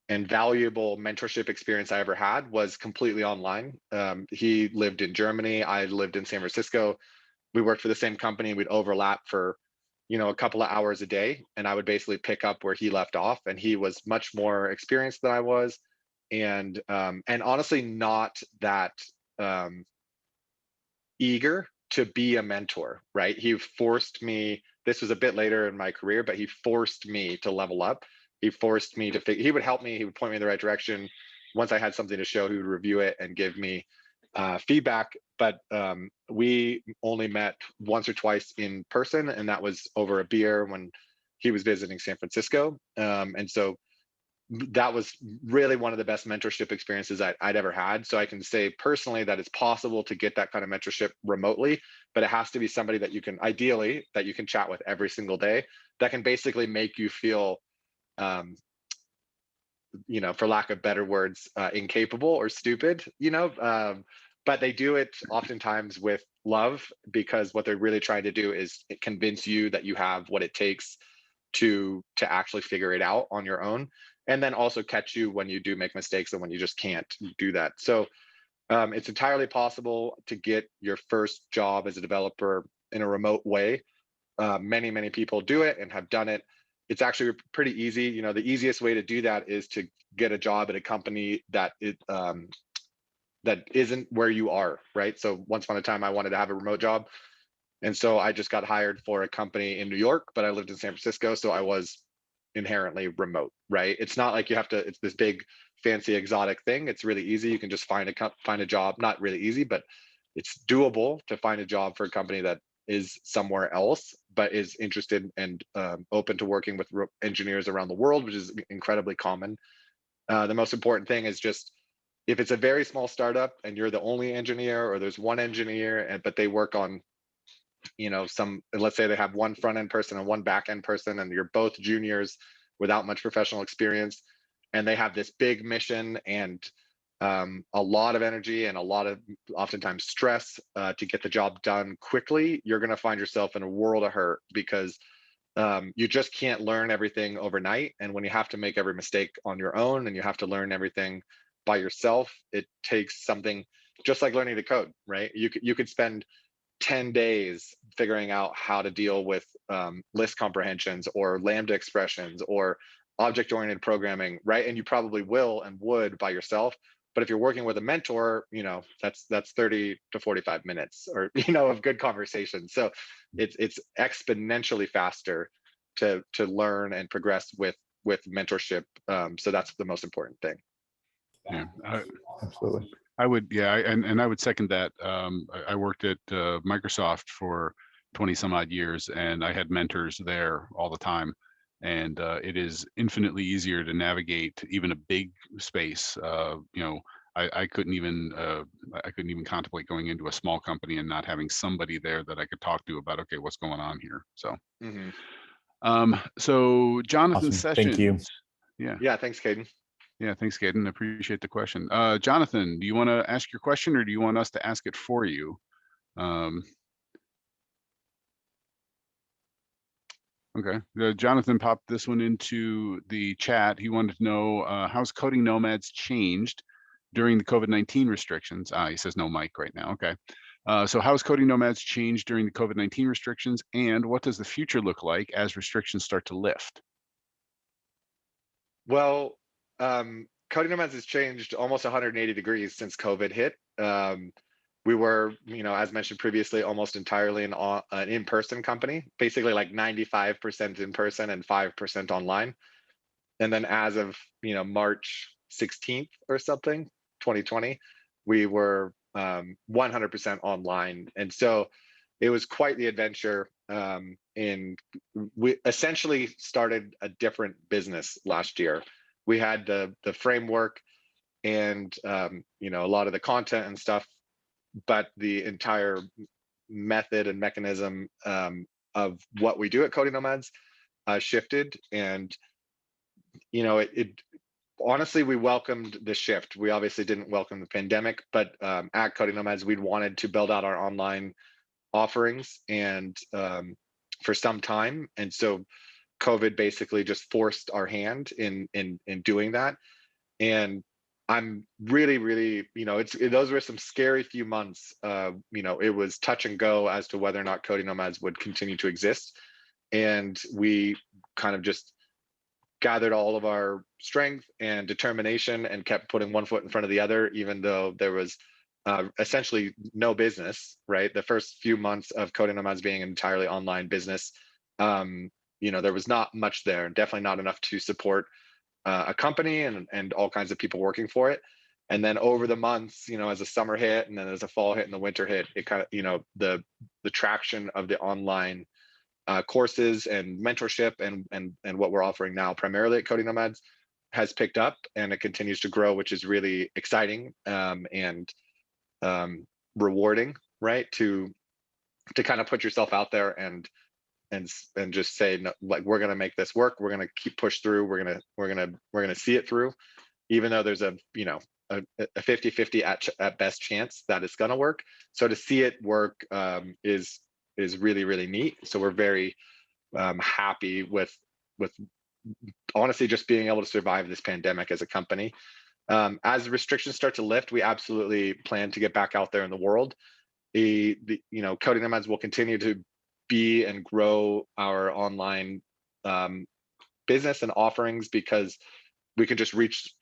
valuable mentorship experience I ever had was completely online. He lived in Germany, I lived in San Francisco. We worked for the same company. We'd overlap for, you know, a couple of hours a day, and I would basically pick up where he left off. And he was much more experienced than I was, and honestly not that eager to be a mentor, right? He forced me. This was a bit later in my career, but he forced me to level up. He forced me to he would help me, he would point me in the right direction. Once I had something to show, he would review it and give me feedback. But we only met once or twice in person, and that was over a beer when he was visiting San Francisco. And so that was really one of the best mentorship experiences I'd ever had. So I can say personally that it's possible to get that kind of mentorship remotely, but it has to be somebody that you can, ideally, that you can chat with every single day, that can basically make you feel, you know, for lack of better words, incapable or stupid, you know, but they do it oftentimes with love, because what they're really trying to do is convince you that you have what it takes to actually figure it out on your own, and then also catch you when you do make mistakes and when you just can't do that. So it's entirely possible to get your first job as a developer in a remote way. Many people do it and have done it. It's actually pretty easy. You know, the easiest way to do that is to get a job at a company that that isn't where you are, right? So once upon a time, I wanted to have a remote job, and so I just got hired for a company in New York, but I lived in San Francisco, so I was inherently remote, right? It's not like you have to, it's this big fancy exotic thing. It's really easy. You can just find a job, not really easy, but it's doable to find a job for a company that is somewhere else, but is interested and open to working with engineers around the world, which is incredibly common. The most important thing is just, if it's a very small startup and you're the only engineer, or there's one engineer, but they work on, you know, let's say they have one front end person and one back end person, and you're both juniors without much professional experience, and they have this big mission and a lot of energy and a lot of oftentimes stress to get the job done quickly, you're going to find yourself in a world of hurt, because you just can't learn everything overnight. And when you have to make every mistake on your own and you have to learn everything by yourself, it takes something just like learning to code, right? You could spend 10 days figuring out how to deal with list comprehensions or Lambda expressions or object-oriented programming, right? And you probably will and would by yourself. But if you're working with a mentor, you know, that's 30 to 45 minutes, or, you know, of good conversation. So it's exponentially faster to learn and progress with mentorship. So that's the most important thing. Yeah, Absolutely. I would, yeah, and I would second that. I worked at Microsoft for 20 some odd years, and I had mentors there all the time. And it is infinitely easier to navigate even a big space. I couldn't even contemplate going into a small company and not having somebody there that I could talk to about, okay, what's going on here. So, so Jonathan Awesome. Thank you. Sessions. Yeah. Yeah, thanks, Caden. Yeah, thanks, Caden. Appreciate the question. Jonathan, do you want to ask your question, or do you want us to ask it for you? Okay, Jonathan popped this one into the chat. He wanted to know how's Coding Nomads changed during the COVID-19 restrictions? He says no mic right now. Okay, so how's Coding Nomads changed during the COVID-19 restrictions, and what does the future look like as restrictions start to lift? Well, Coding Nomads has changed almost 180 degrees since COVID hit. We were, as mentioned previously, almost entirely an in-person company, basically like 95% in person and 5% online. And then as of, March 16th or something, 2020, we were 100% online. And so it was quite the adventure. And we essentially started a different business last year. We had the framework and, a lot of the content and stuff, but the entire method and mechanism of what we do at Coding Nomads shifted. And it honestly, we welcomed the shift. We obviously didn't welcome the pandemic, but at Coding Nomads, we'd wanted to build out our online offerings and for some time. And so COVID basically just forced our hand in doing that. And I'm really, really, those were some scary few months. It was touch and go as to whether or not Coding Nomads would continue to exist. And we kind of just gathered all of our strength and determination and kept putting one foot in front of the other, even though there was essentially no business, right? The first few months of Coding Nomads being an entirely online business, there was not much there, and definitely not enough to support a company and all kinds of people working for it. And then over the months, as the summer hit and then as the fall hit and the winter hit, it kind of, the traction of the online courses and mentorship and what we're offering now primarily at Coding Nomads has picked up, and it continues to grow, which is really exciting and rewarding, right? To kind of put yourself out there and just say, no, like, we're going to make this work. We're going to keep push through. We're going to see it through, even though there's a 50-50 at best chance that it's going to work. So to see it work is really, really neat. So we're very happy with honestly just being able to survive this pandemic as a company. As the restrictions start to lift, we absolutely plan to get back out there in the world. Coding Nomads will continue to be and grow our online business and offerings, because we can just reach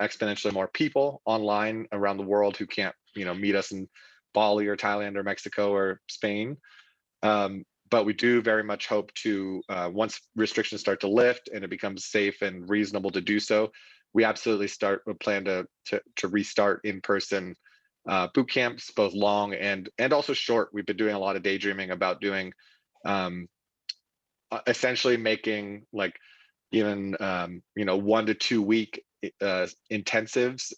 exponentially more people online around the world who can't meet us in Bali or Thailand or Mexico or Spain. But we do very much hope to once restrictions start to lift and it becomes safe and reasonable to do so, we absolutely plan to restart in-person boot camps, both long and also short. We've been doing a lot of daydreaming about doing essentially making like even 1 to 2 week intensives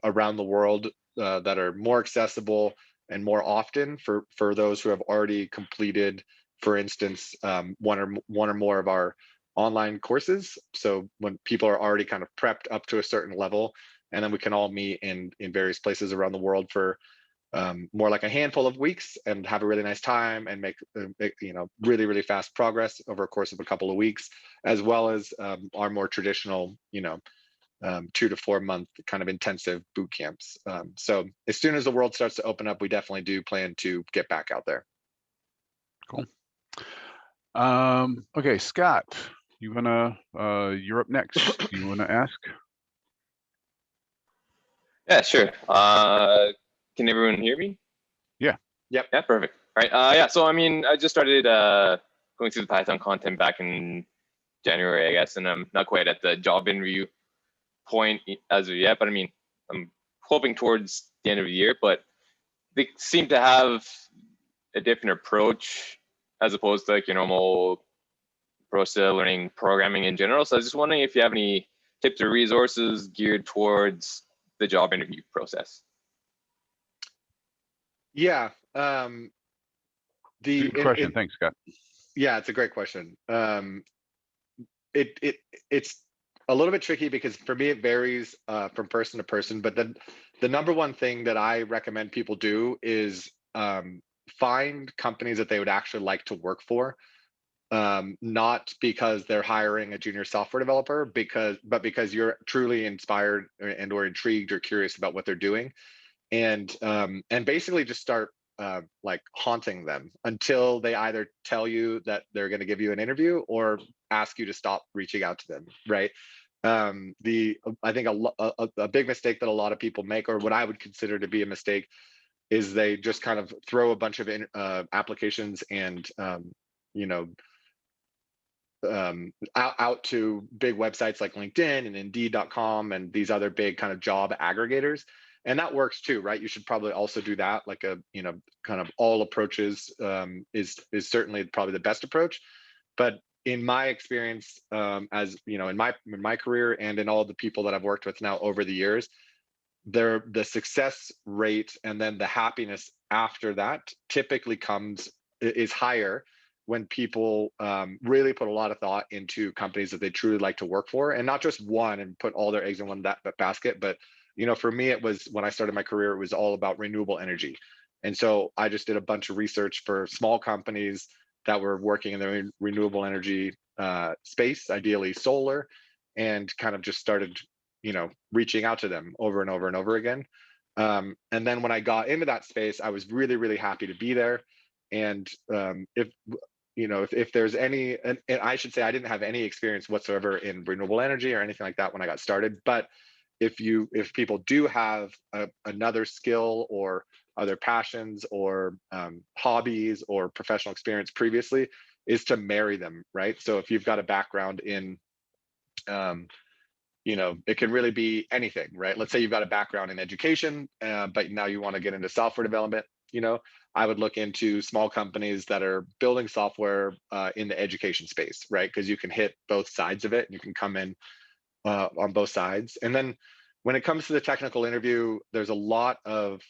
around the world that are more accessible and more often for those who have already completed, for instance, one or more of our online courses. So when people are already kind of prepped up to a certain level, and then we can all meet in various places around the world for more like a handful of weeks and have a really nice time and make really, really fast progress over a course of a couple of weeks, as well as our more traditional 2 to 4 month kind of intensive boot camps. So as soon as the world starts to open up, we definitely do plan to get back out there. Cool. Okay, Scott, you're up next. Do you wanna ask? Yeah, sure. Can everyone hear me? Yeah. Yep. Yeah, perfect. All right. Yeah. So I mean, I just started going through the Python content back in January, I guess, and I'm not quite at the job interview point as of yet. But I mean, I'm hoping towards the end of the year, but they seem to have a different approach as opposed to like your normal approach to learning programming in general. So I was just wondering if you have any tips or resources geared towards the job interview process. Yeah. Good question. Thanks, Scott. Yeah, it's a great question. It's a little bit tricky because for me it varies from person to person. But the number one thing that I recommend people do is find companies that they would actually like to work for. Not because they're hiring a junior software developer, but because you're truly inspired and or intrigued or curious about what they're doing, and basically just start like haunting them until they either tell you that they're going to give you an interview or ask you to stop reaching out to them, right? I think a big mistake that a lot of people make, or what I would consider to be a mistake, is they just kind of throw a bunch of applications and out to big websites like LinkedIn and Indeed.com and these other big kind of job aggregators. And that works too, right? You should probably also do that. Like kind of all approaches is certainly probably the best approach. But in my experience, as you know, in my career and in all the people that I've worked with now over the years, the success rate and then the happiness after that typically is higher when people really put a lot of thought into companies that they truly like to work for, and not just one and put all their eggs in one basket. But for me, it was, when I started my career, it was all about renewable energy. And so I just did a bunch of research for small companies that were working in the renewable energy space, ideally solar, and kind of just started, reaching out to them over and over and over again. And then when I got into that space, I was really, really happy to be there. And if there's any, and I should say I didn't have any experience whatsoever in renewable energy or anything like that when I got started. But if people do have another skill or other passions or hobbies or professional experience previously, is to marry them, right? So if you've got a background in, it can really be anything, right? Let's say you've got a background in education, but now you want to get into software development. I would look into small companies that are building software in the education space, right? Because you can hit both sides of it and you can come in on both sides. And then when it comes to the technical interview, there's a lot of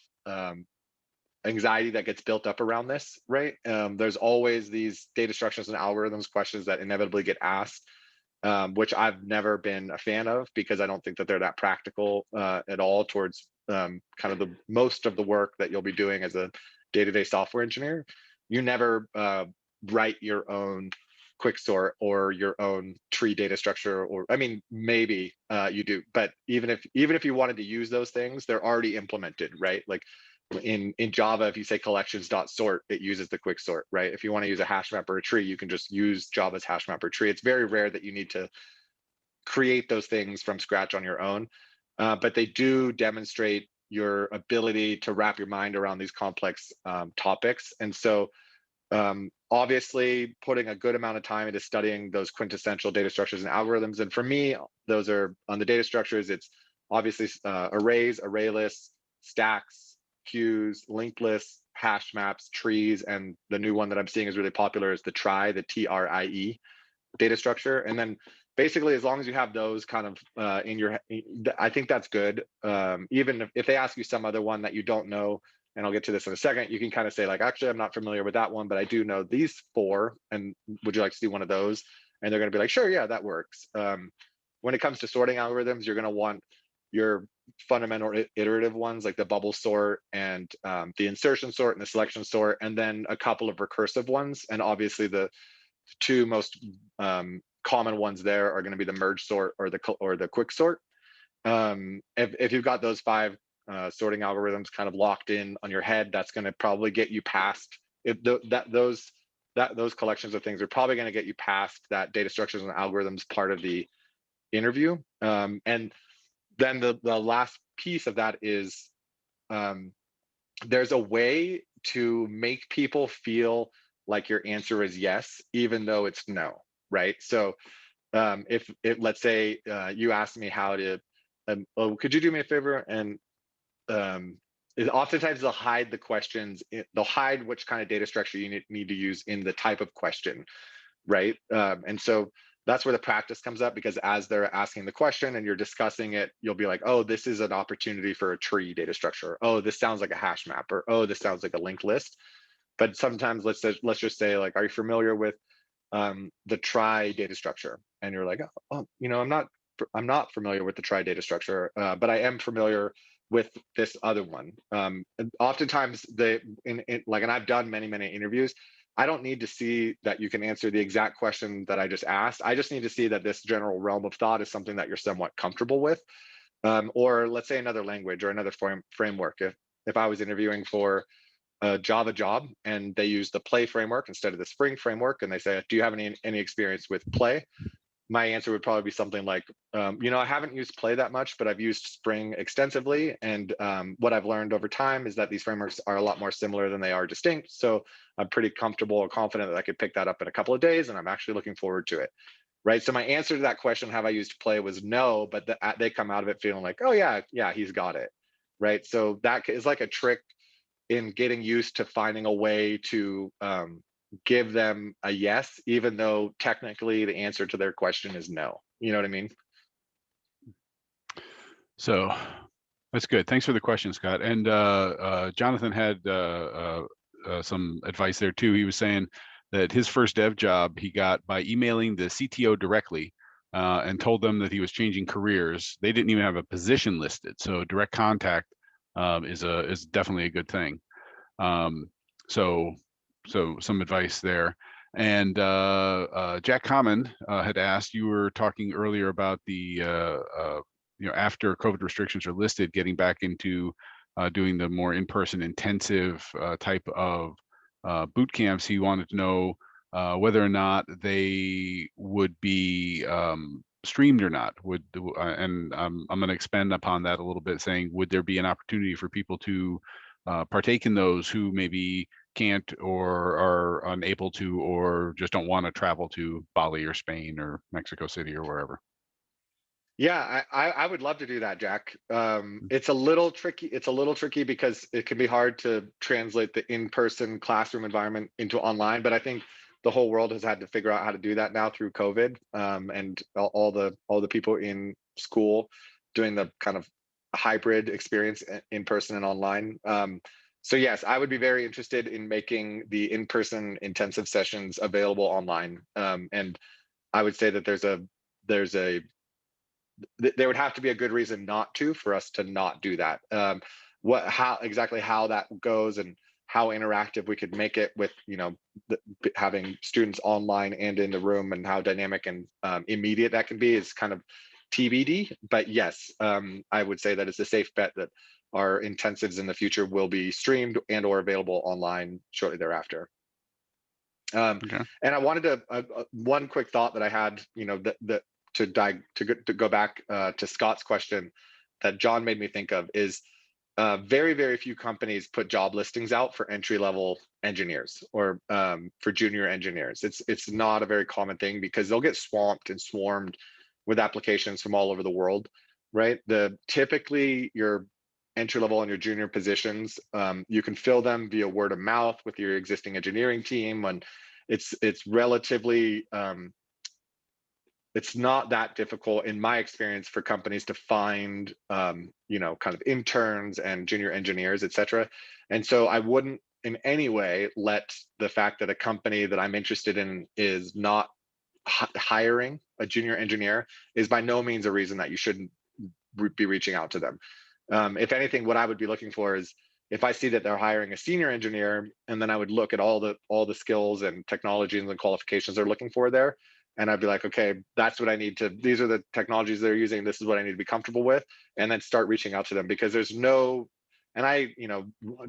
anxiety that gets built up around this, right? There's always these data structures and algorithms questions that inevitably get asked, which I've never been a fan of, because I don't think that they're that practical at all towards kind of the most of the work that you'll be doing as a day-to-day software engineer. You never write your own quicksort or your own tree data structure, or I mean, maybe you do, but even if you wanted to use those things, they're already implemented, right? Like in Java, if you say collections.sort, it uses the quicksort, right? If you want to use a hash map or a tree, you can just use Java's hash map or tree. It's very rare that you need to create those things from scratch on your own, but they do demonstrate your ability to wrap your mind around these complex topics. And so obviously putting a good amount of time into studying those quintessential data structures and algorithms. And for me, those are, on the data structures, it's obviously arrays, array lists, stacks, queues, linked lists, hash maps, trees, and the new one that I'm seeing is really popular is the TRIE data structure. And then basically, as long as you have those kind of in your, I think that's good. Even if they ask you some other one that you don't know, and I'll get to this in a second, you can kind of say like, actually, I'm not familiar with that one, but I do know these four, and would you like to see one of those? And they're going to be like, sure, yeah, that works. When it comes to sorting algorithms, you're going to want your fundamental iterative ones like the bubble sort and the insertion sort and the selection sort, and then a couple of recursive ones. And obviously the two most common ones there are going to be the merge sort or the quick sort. If you've got those five sorting algorithms kind of locked in on your head, that's going to probably get you past those collections of things are probably going to get you past that data structures and algorithms part of the interview. And then the last piece of that is there's a way to make people feel like your answer is yes, even though it's no, right? So if let's say you asked me how to, could you do me a favor and is oftentimes they'll hide the questions. They'll hide which kind of data structure you need to use in the type of question, right? And so that's where the practice comes up, because as they're asking the question and you're discussing it, you'll be like, oh, this is an opportunity for a tree data structure. Oh, this sounds like a hash map, or oh, this sounds like a linked list. But sometimes let's just say, like, are you familiar with the trie data structure? And you're like, oh, I'm not familiar with the trie data structure, but I am familiar with this other one. And oftentimes and I've done many interviews. I don't need to see that you can answer the exact question that I just asked. I just need to see that this general realm of thought is something that you're somewhat comfortable with. Or let's say another language or another framework. If I was interviewing for a Java job and they use the Play framework instead of the Spring framework, and they say, do you have any experience with Play? My answer would probably be something like, I haven't used Play that much, but I've used Spring extensively. And what I've learned over time is that these frameworks are a lot more similar than they are distinct. So I'm pretty comfortable or confident that I could pick that up in a couple of days, and I'm actually looking forward to it. Right. So my answer to that question, have I used Play, was no, but they come out of it feeling like, oh yeah, he's got it. Right. So that is like a trick in getting used to finding a way to give them a yes, even though technically the answer to their question is no. You know what I mean? So that's good. Thanks for the question, Scott. And Jonathan had some advice there too. He was saying that his first dev job he got by emailing the CTO directly and told them that he was changing careers. They didn't even have a position listed. So direct contact is definitely a good thing. So some advice there. And Jack Common had asked, you were talking earlier about the after COVID restrictions are lifted, getting back into doing the more in-person intensive type of boot camps. He wanted to know whether or not they would be streamed or not. And I'm going to expand upon that a little bit, saying, would there be an opportunity for people to partake in those who maybe can't or are unable to, or just don't want to travel to Bali or Spain or Mexico City or wherever? Yeah, I would love to do that, Jack. It's a little tricky. It's a little tricky because it can be hard to translate the in-person classroom environment into online. But I think the whole world has had to figure out how to do that now through COVID, and all the people in school doing the kind of hybrid experience in person and online. So yes, I would be very interested in making the in-person intensive sessions available online. And I would say that there would have to be a good reason not to, for us to not do that. How that goes and how interactive we could make it with, having students online and in the room, and how dynamic and immediate that can be is kind of TBD. But yes, I would say that it's a safe bet that our intensives in the future will be streamed and or available online shortly thereafter. Okay. And I wanted to one quick thought that I had, to go back to Scott's question that John made me think of is very, very few companies put job listings out for entry-level engineers or for junior engineers. It's not a very common thing because they'll get swamped and swarmed with applications from all over the world, right? Typically your entry-level and your junior positions, you can fill them via word of mouth with your existing engineering team, and it's relatively it's not that difficult in my experience for companies to find kind of interns and junior engineers, et cetera. And so I wouldn't in any way let the fact that a company that I'm interested in is not hiring a junior engineer is by no means a reason that you shouldn't be reaching out to them. If anything, what I would be looking for is if I see that they're hiring a senior engineer, and then I would look at all the skills and technologies and qualifications they're looking for there. And I'd be like, okay, that's what I need to, these are the technologies they're using. This is what I need to be comfortable with. And then start reaching out to them, because there's no, and I,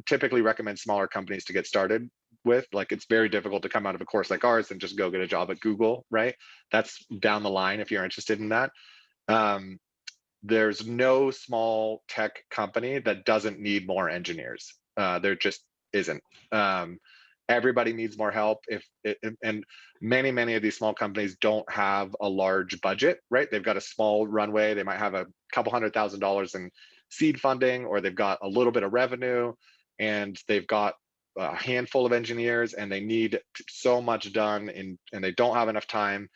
typically recommend smaller companies to get started with. Like, it's very difficult to come out of a course like ours and just go get a job at Google, right? That's down the line if you're interested in that. There's no small tech company that doesn't need more engineers. There just isn't. Everybody needs more help. And many of these small companies don't have a large budget, right? They've got a small runway. They might have a couple $100,000 seed funding, or they've got a little bit of revenue, and they've got a handful of engineers, and they need so much done, and they don't have enough time.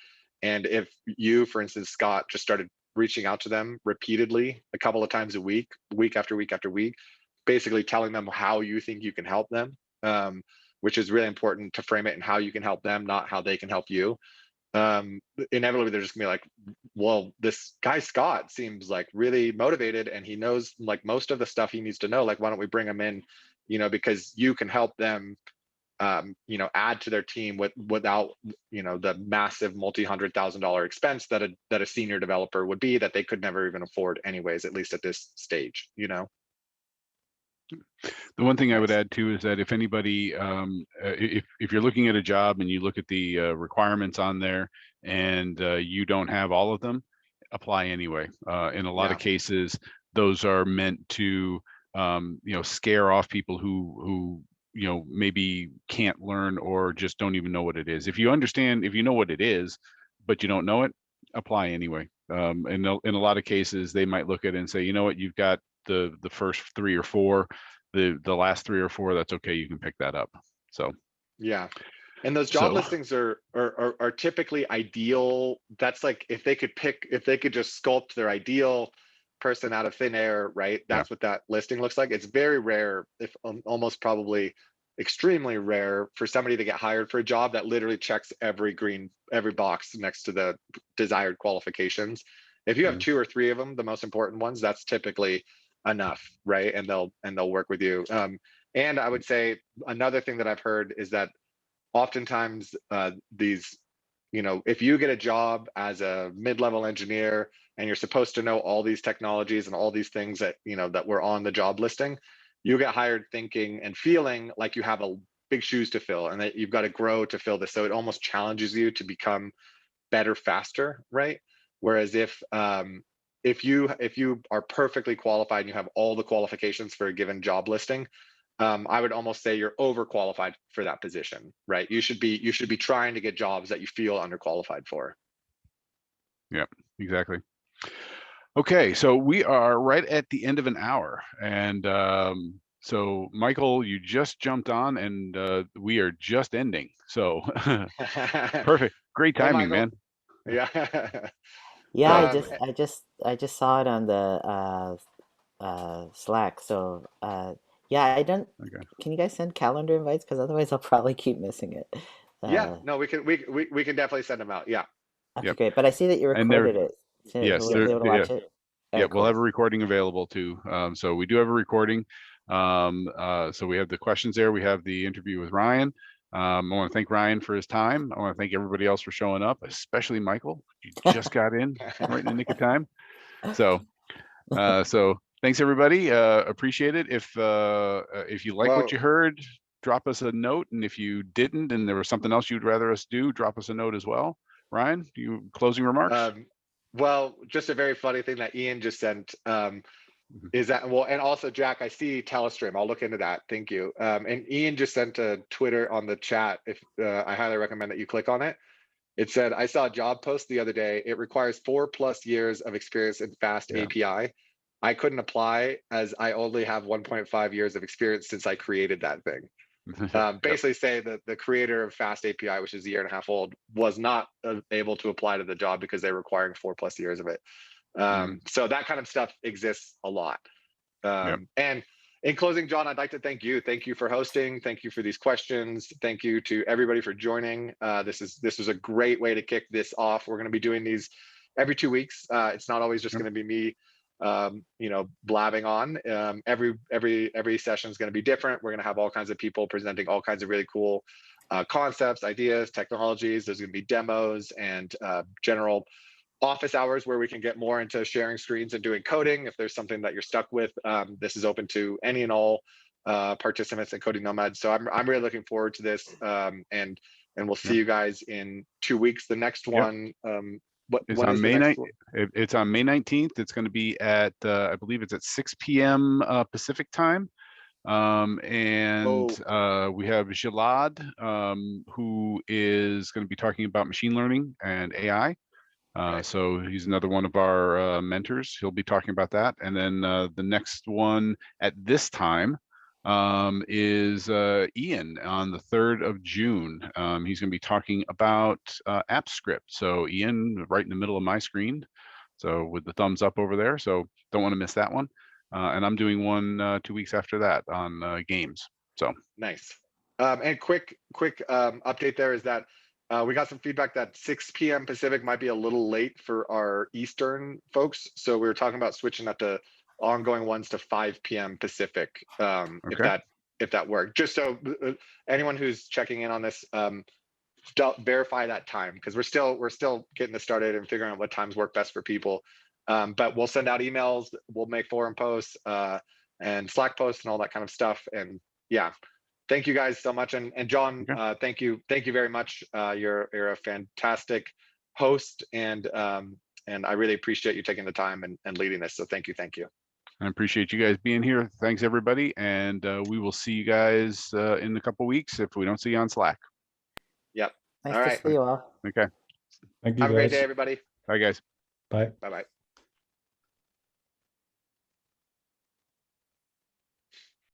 And if you, for instance, Scott, just started reaching out to them repeatedly, a couple of times a week, week after week after week, basically telling them how you think you can help them, which is really important to frame it in how you can help them, not how they can help you. Inevitably they're just gonna be like, well, this guy Scott seems like really motivated, and he knows like most of the stuff he needs to know. Like, why don't we bring him in? Because you can help them, add to their team without, the massive multi-$100,000 expense that a senior developer would be, that they could never even afford anyways, at least at this stage. The one thing I would add too is that if anybody, if you're looking at a job and you look at the requirements on there, and you don't have all of them, apply anyway. In a lot of cases, those are meant to scare off people who maybe can't learn or just don't even know what it is. If you know what it is, but you don't know it, apply anyway. In a lot of cases, they might look at it and say, you know what, you've got the first 3 or 4, the last 3 or 4, that's okay, you can pick that up. So yeah. And those job listings are typically ideal. That's like, if they could just sculpt their ideal person out of thin air, right? That's what that listing looks like. It's very rare, if almost probably extremely rare, for somebody to get hired for a job that literally checks every box next to the desired qualifications. If you have 2 or 3 of them, the most important ones, that's typically enough, right? And they'll work with you. And I would say another thing that I've heard is that oftentimes these, if you get a job as a mid-level engineer and you're supposed to know all these technologies and all these things that, that were on the job listing, you get hired thinking and feeling like you have a big shoes to fill, and that you've got to grow to fill this. So it almost challenges you to become better faster, right? Whereas if you are perfectly qualified and you have all the qualifications for a given job listing, I would almost say you're overqualified for that position, right? You should be trying to get jobs that you feel underqualified for. Yeah, exactly. Okay, so we are right at the end of an hour, and so Michael, you just jumped on, and we are just ending. So perfect, great timing, man. Yeah. Yeah, I just saw it on the Slack. So yeah, I don't. Okay. Can you guys send calendar invites? Because otherwise, I'll probably keep missing it. Yeah, no, we can definitely send them out. Yeah. Okay, Yep. great. But I see that you recorded it. So yes, will we be able to watch it? Yeah, we'll have a recording available too. So we do have a recording. So we have the questions there. We have the interview with Ryan. I want to thank Ryan for his time. I want to thank everybody else for showing up, especially Michael. You just got in right in the nick of time. So thanks everybody. Appreciate it. If you like what you heard, drop us a note. And if you didn't, and there was something else you'd rather us do, drop us a note as well. Ryan, you closing remarks? Well, just a very funny thing that Ian just sent is that, well, and also Jack, I see Telestream. I'll look into that. Thank you. And Ian just sent a Twitter on the chat. If I highly recommend that you click on it. It said, I saw a job post the other day. It requires 4+ years of experience in Fast API. I couldn't apply as I only have 1.5 years of experience since I created that thing. Basically say that the creator of Fast API, which is a 1.5 years old, was not able to apply to the job because they're requiring 4+ years of it. So that kind of stuff exists a lot. And in closing, John, I'd like to thank you. Thank you for hosting. Thank you for these questions. Thank you to everybody for joining. This is a great way to kick this off. We're going to be doing these every 2 weeks. It's not always just going to be me blabbing on. Every session is going to be different. We're going to have all kinds of people presenting all kinds of really cool concepts, ideas, technologies. There's going to be demos and general office hours where we can get more into sharing screens and doing coding. If there's something that you're stuck with, this is open to any and all participants in Coding Nomads. So I'm really looking forward to this, and we'll see you guys in 2 weeks. The next one. It's on May 9th. It's on May 19th. It's going to be at I believe it's at 6 p.m. Pacific time. We have Gilad, who is going to be talking about machine learning and AI. Right. So he's another one of our mentors. He'll be talking about that. And then the next one at this time is Ian on the 3rd of June. He's going to be talking about app script. So Ian, right in the middle of my screen. So with the thumbs up over there. So don't want to miss that one. And I'm doing one 2 weeks after that on games. So nice. And quick update there is that we got some feedback that 6 p.m. Pacific might be a little late for our Eastern folks. So we were talking about switching up the ongoing ones to 5 p.m. Pacific, okay. if that worked. Just so anyone who's checking in on this, verify that time, because we're still getting this started and figuring out what times work best for people. But we'll send out emails, we'll make forum posts and Slack posts and all that kind of stuff. And yeah, thank you guys so much. And Jon, okay. thank you very much. You're a fantastic host, and I really appreciate you taking the time and leading this. So thank you. I appreciate you guys being here. Thanks everybody, and we will see you guys in a couple weeks if we don't see you on Slack. Yep. Nice All to right. see you all. Okay. Thank you, Have a great guys. day, everybody. Bye guys. Bye. Bye-bye.